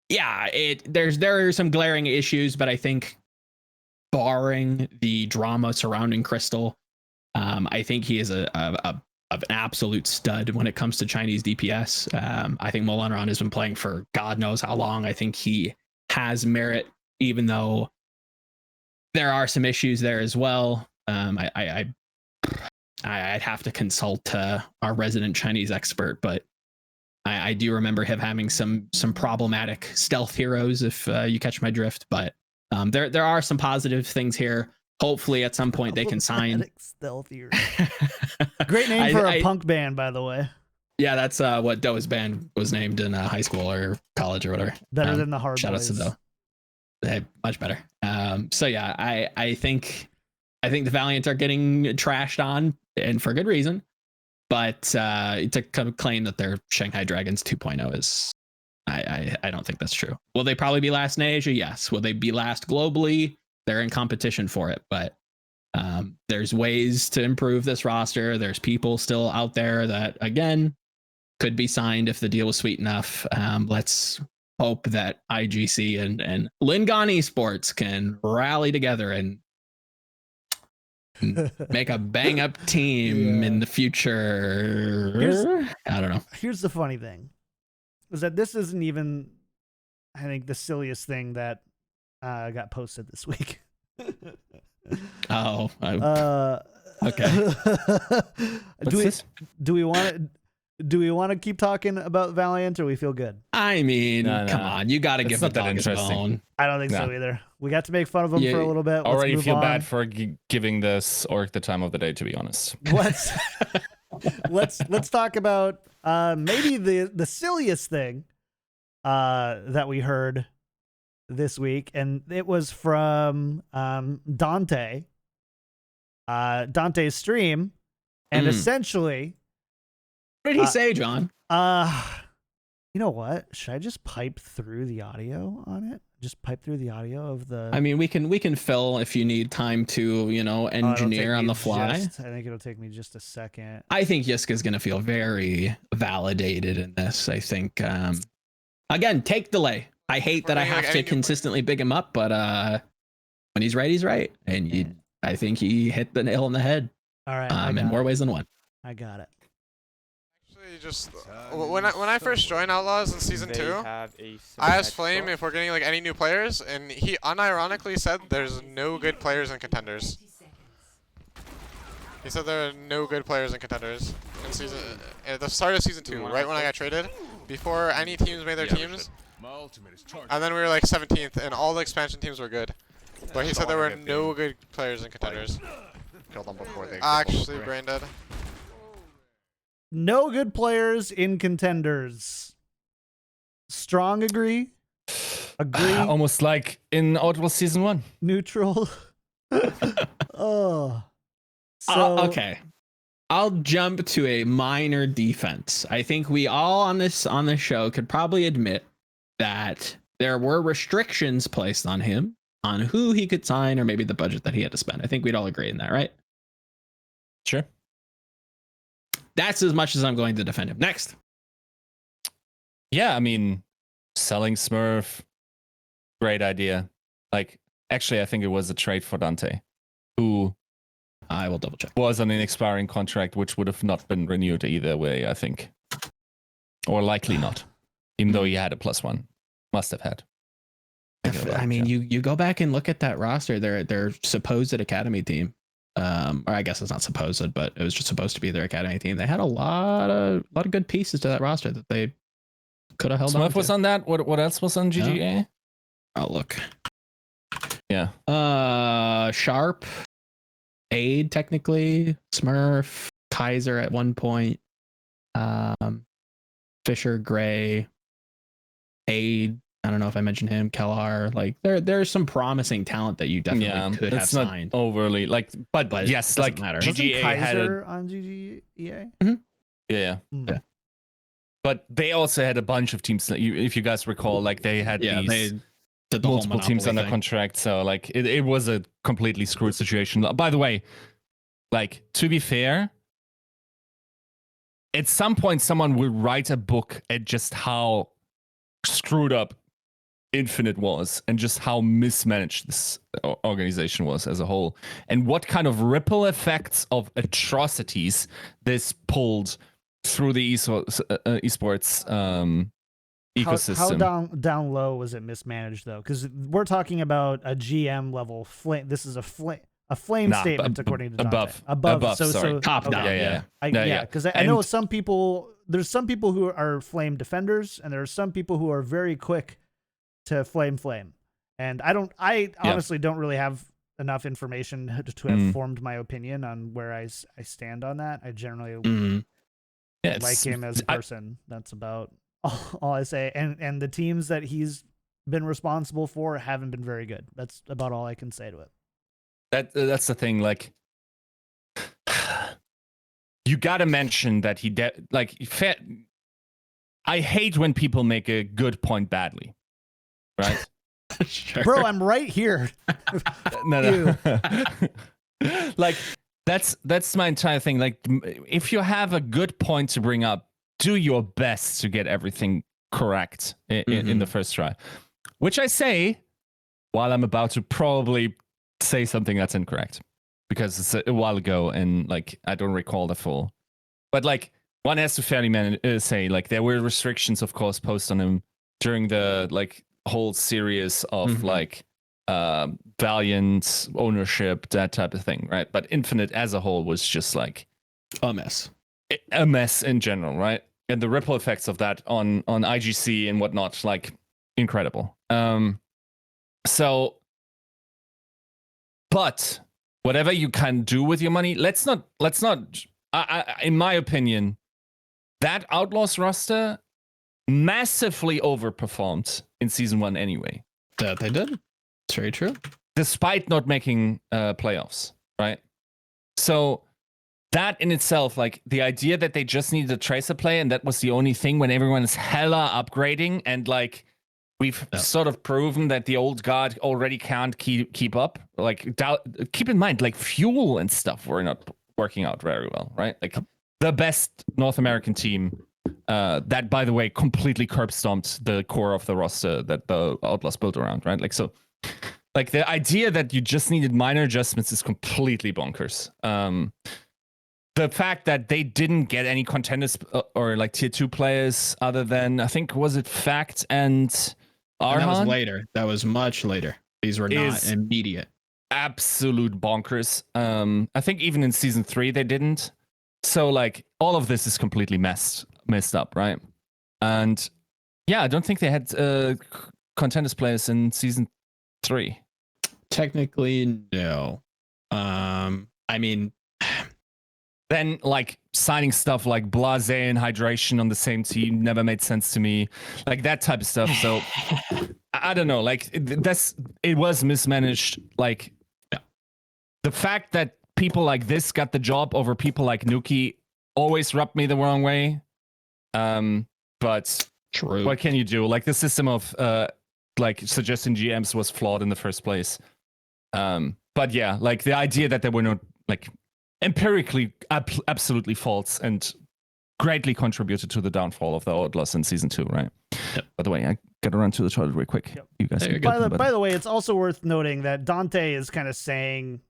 Speaker 2: are some glaring issues, but I think barring the drama surrounding Crystal, I think he is an absolute stud when it comes to Chinese DPS. I think Molanron has been playing for God knows how long. I think he has merit, even though there are some issues there as well. I'd have to consult our resident Chinese expert, but I do remember him having some problematic stealth heroes, if you catch my drift. But there are some positive things here. Hopefully, at some point they can sign.
Speaker 1: Stealth heroes. Great name for a punk band, by the way.
Speaker 2: Yeah, that's what Doe's band was named in high school or college or whatever.
Speaker 1: Better than the Hard
Speaker 2: shout
Speaker 1: Boys.
Speaker 2: Out to Doe. Much better. So yeah, I think the Valiant are getting trashed on, and for good reason. But to claim that they're Shanghai Dragons 2.0 is, I don't think that's true. Will they probably be last in Asia? Yes. Will they be last globally? They're in competition for it. But there's ways to improve this roster. There's people still out there that, again, could be signed if the deal was sweet enough. Let's hope that IGC and Lingon Esports can rally together and make a bang up team in the future. I don't know.
Speaker 1: Here's the funny thing, is that this isn't even, I think, the silliest thing that got posted this week.
Speaker 2: Okay.
Speaker 1: Do we want to keep talking about Valiant, or we feel good?
Speaker 2: I mean, come on, you got to give the dog his bone.
Speaker 1: I don't think so either. We got to make fun of him for a little bit.
Speaker 3: Already feel bad for giving this orc the time of the day, to be honest.
Speaker 1: Let's talk about maybe the silliest thing that we heard this week, and it was from Danteh. Dante's stream, and essentially,
Speaker 2: what did he say, John?
Speaker 1: You know what? Should I just pipe through the audio on it? Just pipe through the audio of the.
Speaker 2: I mean, we can fill if you need time to, engineer on the fly.
Speaker 1: I think it'll take me just a second.
Speaker 2: I think Yiska's gonna feel very validated in this. I think, again, take delay. I hate that I have to consistently big him up, but when he's right, he's right, and I think he hit the nail on the head.
Speaker 1: All right,
Speaker 2: in more ways than one.
Speaker 1: I got it.
Speaker 4: Just when I first joined Outlaws in season 2, I asked Flame if we're getting any new players, and he unironically said there's no good players and contenders. He said there are no good players and contenders in at the start of season 2, right when I got traded, before any teams made their teams. And then we were 17th, and all the expansion teams were good. But he said there were no good players and contenders.
Speaker 5: Killed them before they
Speaker 4: Actually, brain dead.
Speaker 1: No good players in contenders. Strong agree? Agree?
Speaker 3: Almost like in Outlaws season 1.
Speaker 1: Neutral? Oh. So,
Speaker 2: okay. I'll jump to a minor defense. I think we all on this show could probably admit that there were restrictions placed on him on who he could sign, or maybe the budget that he had to spend. I think we'd all agree in that, right?
Speaker 3: Sure.
Speaker 2: That's as much as I'm going to defend him. Next.
Speaker 3: Yeah, I mean, selling Smurf, great idea. Actually, I think it was a trade for Danteh, who
Speaker 2: I will double check.
Speaker 3: Was on an expiring contract, which would have not been renewed either way, I think. Or likely not, even though he had a +1. Must have had.
Speaker 2: I mean, you go back and look at that roster. Their supposed academy team. Or I guess it's not supposed, but it was just supposed to be their academy team. They had a lot of good pieces to that roster that they could have held on to.
Speaker 3: Smurf was on that. What else was on GGA?
Speaker 2: Yeah. Oh, look.
Speaker 3: Yeah.
Speaker 2: Sharp, Aid technically, Smurf, Kaiser at one point, Fisher, Gray, Aid, I don't know if I mentioned him, Kellar. Like there's some promising talent that you definitely could have
Speaker 3: it's not
Speaker 2: signed.
Speaker 3: overly like, but yes, like
Speaker 2: matter.
Speaker 3: GGA had
Speaker 1: Kaiser on GGEA.
Speaker 3: yeah.
Speaker 2: Yeah.
Speaker 3: But they also had a bunch of teams that if you guys recall, like they had
Speaker 2: they
Speaker 3: these
Speaker 2: did the
Speaker 3: multiple
Speaker 2: whole
Speaker 3: teams under
Speaker 2: thing.
Speaker 3: contract. So like it was a completely screwed situation. By the way, like to be fair, at some point someone will write a book at just how screwed up Infinite was and just how mismanaged this organization was as a whole, and what kind of ripple effects of atrocities this pulled through the esports ecosystem.
Speaker 1: How down low was it mismanaged though? Because we're talking about a GM level flame. This is a flame statement according to Danteh.
Speaker 3: Above.
Speaker 1: So
Speaker 2: top down.
Speaker 3: Yeah.
Speaker 1: Because I know some people. There's some people who are flame defenders, and there are some people who are very quick to flame. And I honestly don't really have enough information to have formed my opinion on where I stand on that. I generally like him as a person. That's about all I say. And the teams that he's been responsible for haven't been very good. That's about all I can say to it.
Speaker 3: That's the thing. Like, you gotta mention that I hate when people make a good point badly, right?
Speaker 2: Sure.
Speaker 1: Bro, I'm right here.
Speaker 3: No. Like that's my entire thing. Like, if you have a good point to bring up, do your best to get everything correct in the first try. Which I say while I'm about to probably say something that's incorrect because it's a while ago and like I don't recall the full. But like one has to fairly say like there were restrictions, of course, posted on him during the like whole series of like Valiant ownership, that type of thing, right? But Infinite as a whole was just like
Speaker 2: a mess
Speaker 3: in general, right? And the ripple effects of that on IGC and whatnot, like incredible. So, but whatever you can do with your money, let's not. In my opinion, that Outlaws roster massively overperformed in season 1 anyway.
Speaker 2: That they did. It's very true.
Speaker 3: Despite not making playoffs, right? So that in itself, like the idea that they just needed a tracer play and that was the only thing when everyone is hella upgrading and like we've sort of proven that the old guard already can't keep up. Like keep in mind, like fuel and stuff were not working out very well, right? Like the best North American team that, by the way, completely curb stomped the core of the roster that the Outlaws built around, right? Like, so like the idea that you just needed minor adjustments is completely bonkers. The fact that they didn't get any contenders or like tier 2 players other than, I think, was it Fact and Arhan?
Speaker 2: And that was later. That was much later. These were not immediate.
Speaker 3: Absolute bonkers. I think even in season 3 they didn't. So like all of this is completely messed up, right? And yeah, I don't think they had contenders players in season 3.
Speaker 2: Technically, no. I mean,
Speaker 3: then like signing stuff like Blase and Hydration on the same team never made sense to me, like that type of stuff. So I don't know, like it was mismanaged. Like the fact that people like this got the job over people like Nuki always rubbed me the wrong way. But
Speaker 2: true.
Speaker 3: What can you do? Like the system of like suggesting GMs was flawed in the first place. But yeah, like the idea that there were no like empirically absolutely false and greatly contributed to the downfall of the Outlaws in season 2, right? Yep. By the way, I gotta run to the toilet real quick. Yep. You guys.
Speaker 1: By the way, it's also worth noting that Danteh is kind of saying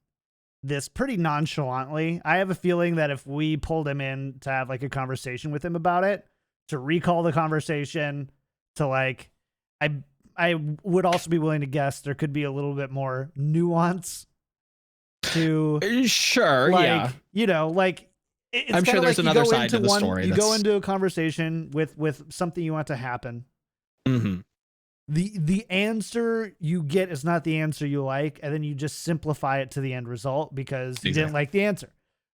Speaker 1: this pretty nonchalantly. I have a feeling that if we pulled him in to have like a conversation with him about it, to recall the conversation, to like, I would also be willing to guess there could be a little bit more nuance to
Speaker 2: sure,
Speaker 1: like,
Speaker 2: yeah,
Speaker 1: you know, like it's
Speaker 2: I'm sure there's
Speaker 1: like
Speaker 2: another side to the story.
Speaker 1: You go into a conversation with something you want to happen.
Speaker 2: Mm-hmm.
Speaker 1: The answer you get is not the answer you like, and then you just simplify it to the end result because you didn't like the answer.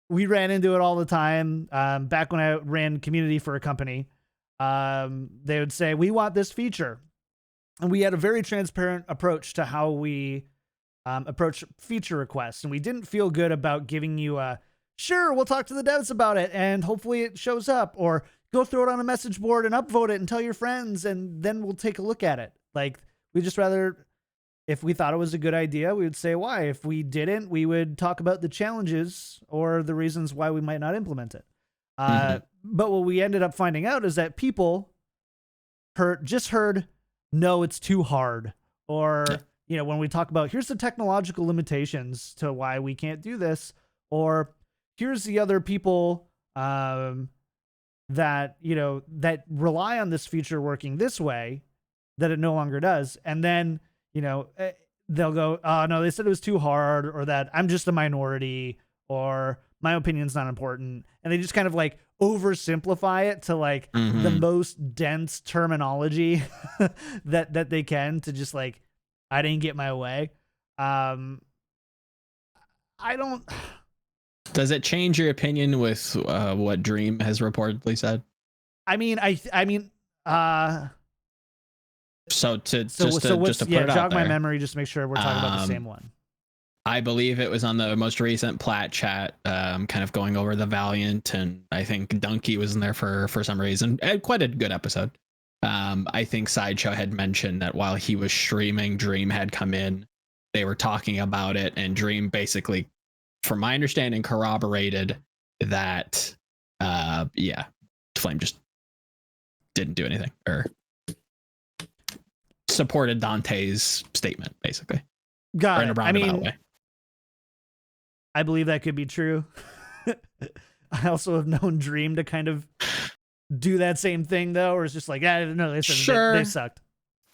Speaker 1: We ran into it all the time. Back when I ran community for a company, they would say, we want this feature. and we had a very transparent approach to how we approach feature requests, and we didn't feel good about giving you a sure, we'll talk to the devs about it and hopefully it shows up, or go throw it on a message board and upvote it and tell your friends and then we'll take a look at it. Like, we just rather, if we thought it was a good idea, we would say why. If we didn't, we would talk about the challenges or the reasons why we might not implement it. But what we ended up finding out is that people heard, no, it's too hard. Or, you know, when we talk about, here's the technological limitations to why we can't do this, or here's the other people that, you know, that rely on this feature working this way, that it no longer does. And then, you know, they'll go, oh, no, they said it was too hard, or that I'm just a minority, or my opinion's not important. And they just kind of like oversimplify it to like the most dense terminology that they can, to just like, I didn't get my way. I don't...
Speaker 2: Does it change your opinion with what Dream has reportedly said?
Speaker 1: I mean,
Speaker 2: so to put it
Speaker 1: jog
Speaker 2: out
Speaker 1: my
Speaker 2: there,
Speaker 1: memory, just to make sure we're talking about the same one.
Speaker 2: I believe it was on the most recent Plat chat, kind of going over the Valiant, and I think Donkey was in there for some reason. Quite a good episode. I think Sideshow had mentioned that while he was streaming, Dream had come in. They were talking about it, and Dream basically, from my understanding, corroborated that, Flame just didn't do anything, or supported Danteh's statement, basically.
Speaker 1: Got
Speaker 2: in a
Speaker 1: it.
Speaker 2: roundabout way.
Speaker 1: I believe that could be true. I also have known Dream to kind of do that same thing, though, or it's just like, no, they sucked.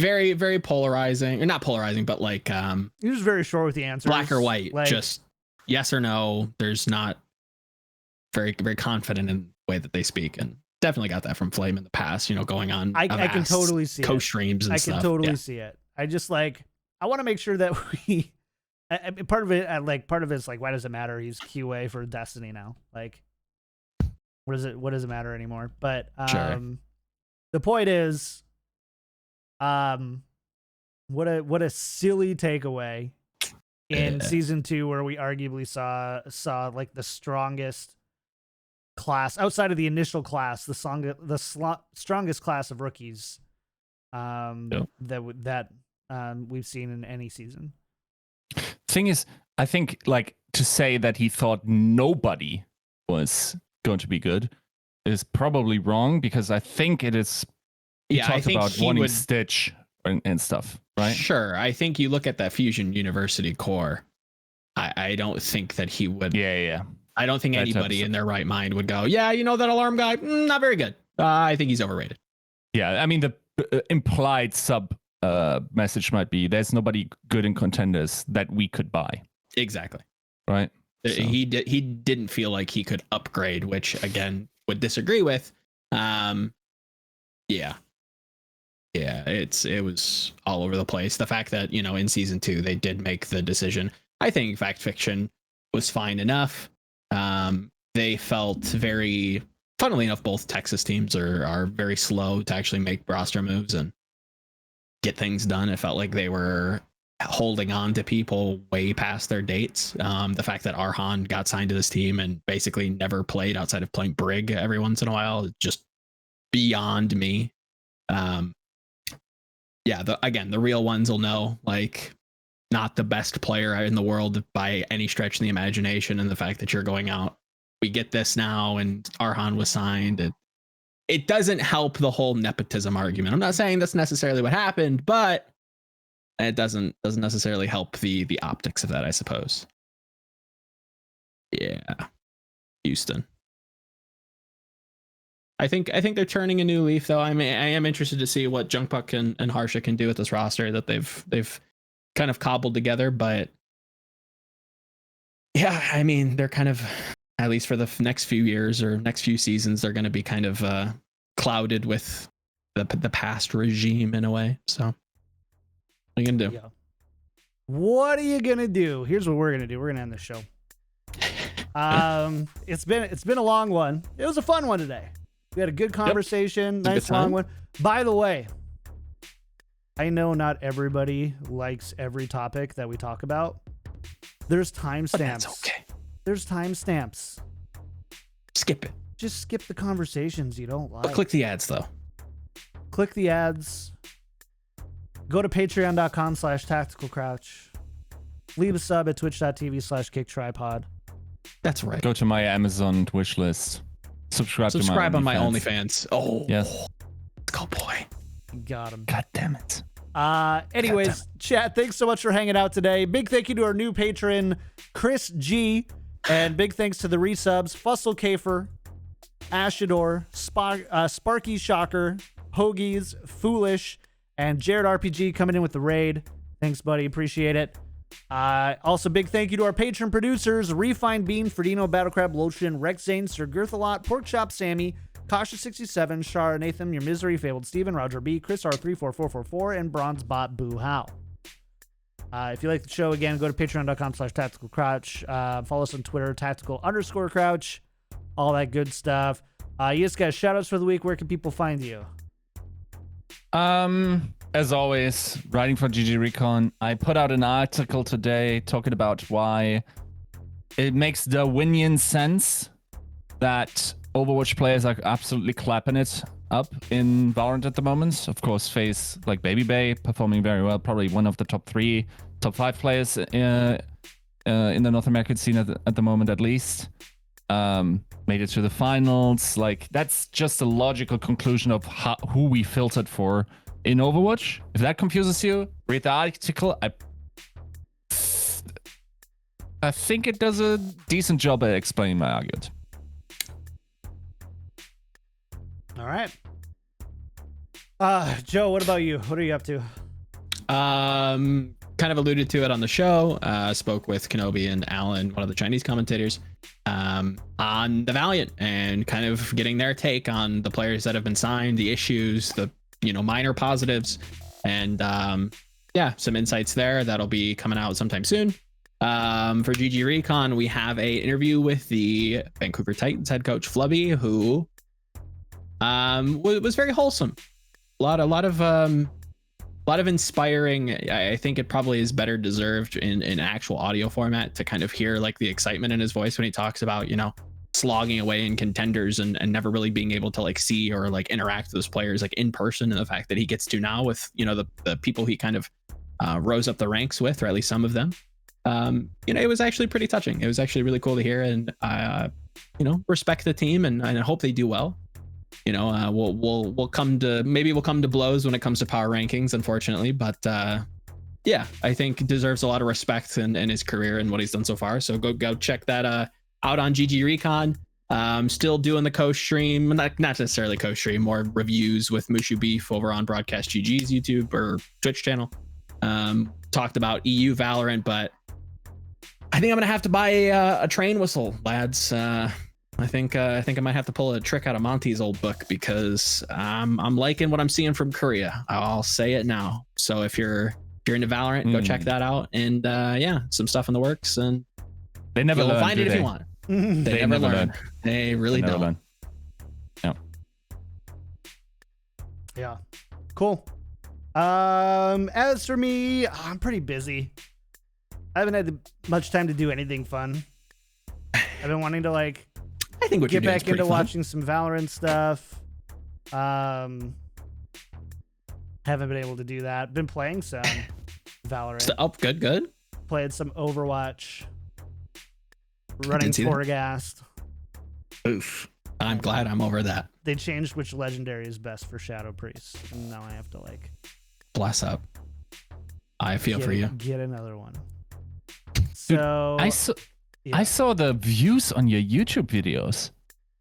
Speaker 2: Very, very polarizing, or not polarizing, but like,
Speaker 1: he was very short with the answers.
Speaker 2: Black or white,
Speaker 1: like,
Speaker 2: just yes or no. There's not very, very confident in the way that they speak, and definitely got that from Flame in the past, you know, going on.
Speaker 1: I can totally see
Speaker 2: co-streams and stuff.
Speaker 1: I can totally see it. I just like, I want to make sure that we, part of it is like, why does it matter? He's QA for Destiny now. Like, what does it matter anymore? But
Speaker 2: sure.
Speaker 1: The point is, what a silly takeaway in season 2, where we arguably saw like the strongest class outside of the initial class, the strongest class of rookies that we've seen in any season.
Speaker 3: Thing is, I think, like, to say that he thought nobody was going to be good is probably wrong, because I think it is. He talked about wanting Stitch and stuff, right? Sure.
Speaker 2: I think you look at that Fusion University core. I don't think that he would.
Speaker 3: Yeah.
Speaker 2: I don't think anybody in their right mind would go, yeah, you know, that alarm guy, not very good. I think he's overrated.
Speaker 3: Yeah, I mean, the implied sub message might be, there's nobody good in contenders that we could buy.
Speaker 2: Exactly.
Speaker 3: Right? So.
Speaker 2: He didn't feel like he could upgrade, which, again, would disagree with. Yeah, it was all over the place. The fact that, you know, in season 2 they did make the decision, I think Fact Fiction was fine enough. They felt very, funnily enough, both Texas teams are very slow to actually make roster moves and get things done. It felt like they were holding on to people way past their dates. The fact that Arhan got signed to this team and basically never played outside of playing Brig every once in a while is just beyond me. The real ones will know, like, not the best player in the world by any stretch of the imagination, and the fact that you're going out, we get this now, and Arhan was signed. It doesn't help the whole nepotism argument. I'm not saying that's necessarily what happened, but it doesn't necessarily help the optics of that, I suppose. Yeah, Houston. I think they're turning a new leaf, though. I am interested to see what Junkpuck and Harsha can do with this roster that they've kind of cobbled together. But yeah, I mean, they're kind of, at least for the next few years or next few seasons, they're going to be kind of clouded with the past regime in a way. So what are you gonna do?
Speaker 1: Yeah. What are you gonna do? Here's what we're gonna do. We're gonna end the show. It's been a long one. It was a fun one today. We had a good conversation. Nice long one. By the way, I know not everybody likes every topic that we talk about. There's timestamps.
Speaker 2: That's okay.
Speaker 1: There's timestamps.
Speaker 2: Skip it.
Speaker 1: Just skip the conversations you don't like.
Speaker 2: But click the ads though.
Speaker 1: Click the ads. Go to patreon.com/tacticalcrouch. Leave a sub at twitch.tv/Kickedtripod.
Speaker 2: That's right.
Speaker 3: Go to my Amazon wish list. Subscribe
Speaker 2: on my
Speaker 3: OnlyFans.
Speaker 2: OnlyFans. Oh,
Speaker 3: Yes.
Speaker 2: let's go, boy.
Speaker 1: Got him.
Speaker 3: God damn it.
Speaker 1: Anyways, chat, thanks so much for hanging out today. Big thank you to our new patron, Chris G. And big thanks to the resubs, Fussel Kafer, Ashador, Sparky Shocker, Hoagies, Foolish, and Jared RPG coming in with the raid. Thanks, buddy. Appreciate it. Also, big thank you to our patron producers, Refined Bean, Ferdino, Battlecrab, Lotion, Rex Zane, Sir Girthalot, Porkchop Sammy, Kasha67, Shara Nathan, Your Misery, Fabled Steven, Roger B, Chris R34444, and Bronze Bot Boo How. If you like the show, again, go to patreon.com/tacticalcrouch. Follow us on Twitter, tactical_crouch, all that good stuff. Yiska, shout outs for the week. Where can people find you?
Speaker 3: As always, writing for GG Recon. I put out an article today talking about why it makes Darwinian sense that Overwatch players are absolutely clapping it up in Valorant at the moment. Of course, FaZe like Baby Bay performing very well, probably one of the top 5 players in the North American scene at the moment, at least. Made it to the finals. Like, that's just a logical conclusion of who we filtered for in Overwatch. If that confuses you, read the article. I think it does a decent job at explaining my argument.
Speaker 1: All right. Joe, what about you? What are you up to?
Speaker 2: Kind of alluded to it on the show. Spoke with Kenobi and Alan, one of the Chinese commentators, on the Valiant, and kind of getting their take on the players that have been signed, the issues, the minor positives, and yeah, some insights there that'll be coming out sometime soon. For GG Recon, we have a interview with the Vancouver Titans head coach Flubby, who was very wholesome. A lot of inspiring. I think it probably is better deserved in actual audio format to kind of hear like the excitement in his voice when he talks about, slogging away in contenders and never really being able to like see or like interact with those players like in person, and the fact that he gets to now with, the people he kind of rose up the ranks with, or at least some of them. It was actually pretty touching. It was actually really cool to hear, and I respect the team and I hope they do well. We'll come to blows when it comes to power rankings, unfortunately, but yeah, I think deserves a lot of respect in his career and what he's done so far. So go check that out on GG Recon. Still doing the co-stream, not necessarily co-stream, more reviews with Mushu Beef over on Broadcast GG's YouTube or Twitch channel. Talked about EU Valorant, but I think I'm gonna have to buy a train whistle, lads. I think I might have to pull a trick out of Monty's old book, because I'm liking what I'm seeing from Korea. I'll say it now. So if you're into Valorant, go check that out. And yeah, some stuff in the works, and
Speaker 3: they never learn,
Speaker 2: find it if you want. They never learn. They really don't.
Speaker 3: Learn. Yeah.
Speaker 1: Yeah. Cool. As for me, I'm pretty busy. I haven't had much time to do anything fun. I've been wanting to I think get back into watching some Valorant stuff. Haven't been able to do that. Been playing some Valorant.
Speaker 2: Good.
Speaker 1: Played some Overwatch. Running Torghast.
Speaker 2: Oof. I'm glad I'm over that.
Speaker 1: They changed which legendary is best for Shadow Priest, and now I have to
Speaker 2: bless up. I feel for you.
Speaker 1: Get another one. So
Speaker 3: dude, I saw the views on your YouTube videos.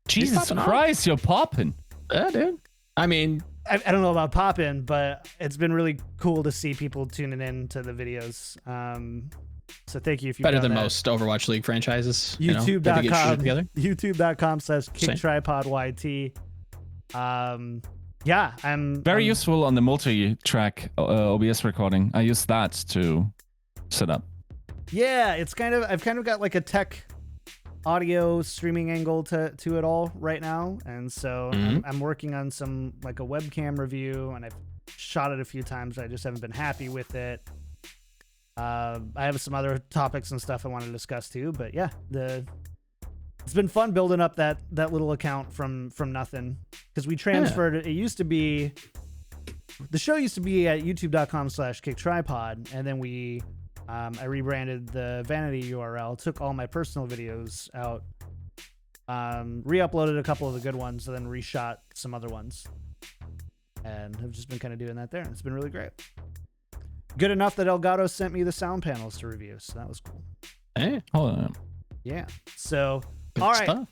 Speaker 3: Jesus Christ, you're popping.
Speaker 2: Yeah, dude. I mean,
Speaker 1: I don't know about popping, but it's been really cool to see people tuning in to the videos. So thank you. If you
Speaker 2: better than most Overwatch League franchises.
Speaker 1: YouTube.com/Kickedtripod YT. Yeah, I'm
Speaker 3: very useful on the multi-track OBS recording. I use that to set up.
Speaker 1: Yeah, I've kind of got like a tech audio streaming angle to it all right now, and so I'm working on some like a webcam review, and I've shot it a few times. I just haven't been happy with it. I have some other topics and stuff I want to discuss too, but yeah, it's been fun building up that little account from nothing, because we transferred it. It used to be, the show used to be at youtube.com/Kickedtripod, and then I rebranded the vanity URL, took all my personal videos out, re-uploaded a couple of the good ones, and then reshot some other ones. And I've just been kind of doing that there, and it's been really great. Good enough that Elgato sent me the sound panels to review, so that was cool.
Speaker 2: Hey,
Speaker 3: Hold on.
Speaker 1: Yeah. So,
Speaker 2: good
Speaker 1: all right.
Speaker 2: stuff.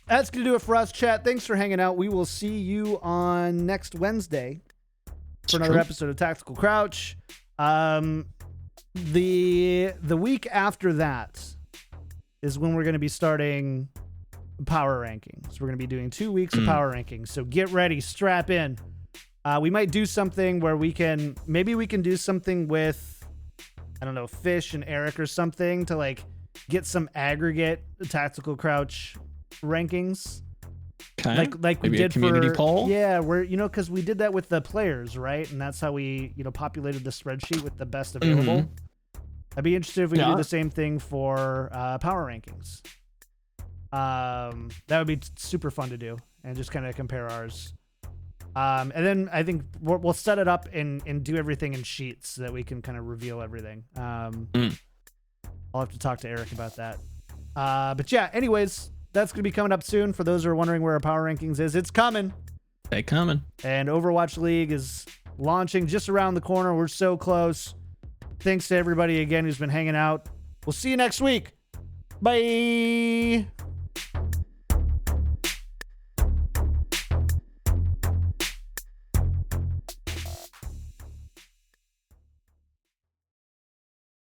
Speaker 1: That's going to do it for us, chat. Thanks for hanging out. We will see you on next Wednesday for another episode of Tactical Crouch. The week after that is when we're going to be starting power rankings. We're going to be doing 2 weeks of power rankings. So get ready, strap in. We might do something where maybe we can do something with, I don't know, Fish and Eric or something to like get some aggregate Tactical Crouch rankings.
Speaker 2: Okay.
Speaker 1: Like we
Speaker 2: Maybe
Speaker 1: did
Speaker 2: a community
Speaker 1: for,
Speaker 2: poll.
Speaker 1: Yeah, where because we did that with the players, right? And that's how we populated the spreadsheet with the best available. I'd be interested if we could do the same thing for power rankings. That would be super fun to do, and just kind of compare ours. And then I think we'll set it up and do everything in sheets so that we can kind of reveal everything. I'll have to talk to Eric about that. But yeah, anyways, that's going to be coming up soon. For those who are wondering where our power rankings is, it's coming.
Speaker 2: They coming.
Speaker 1: And Overwatch League is launching just around the corner. We're so close. Thanks to everybody again who's been hanging out. We'll see you next week. Bye.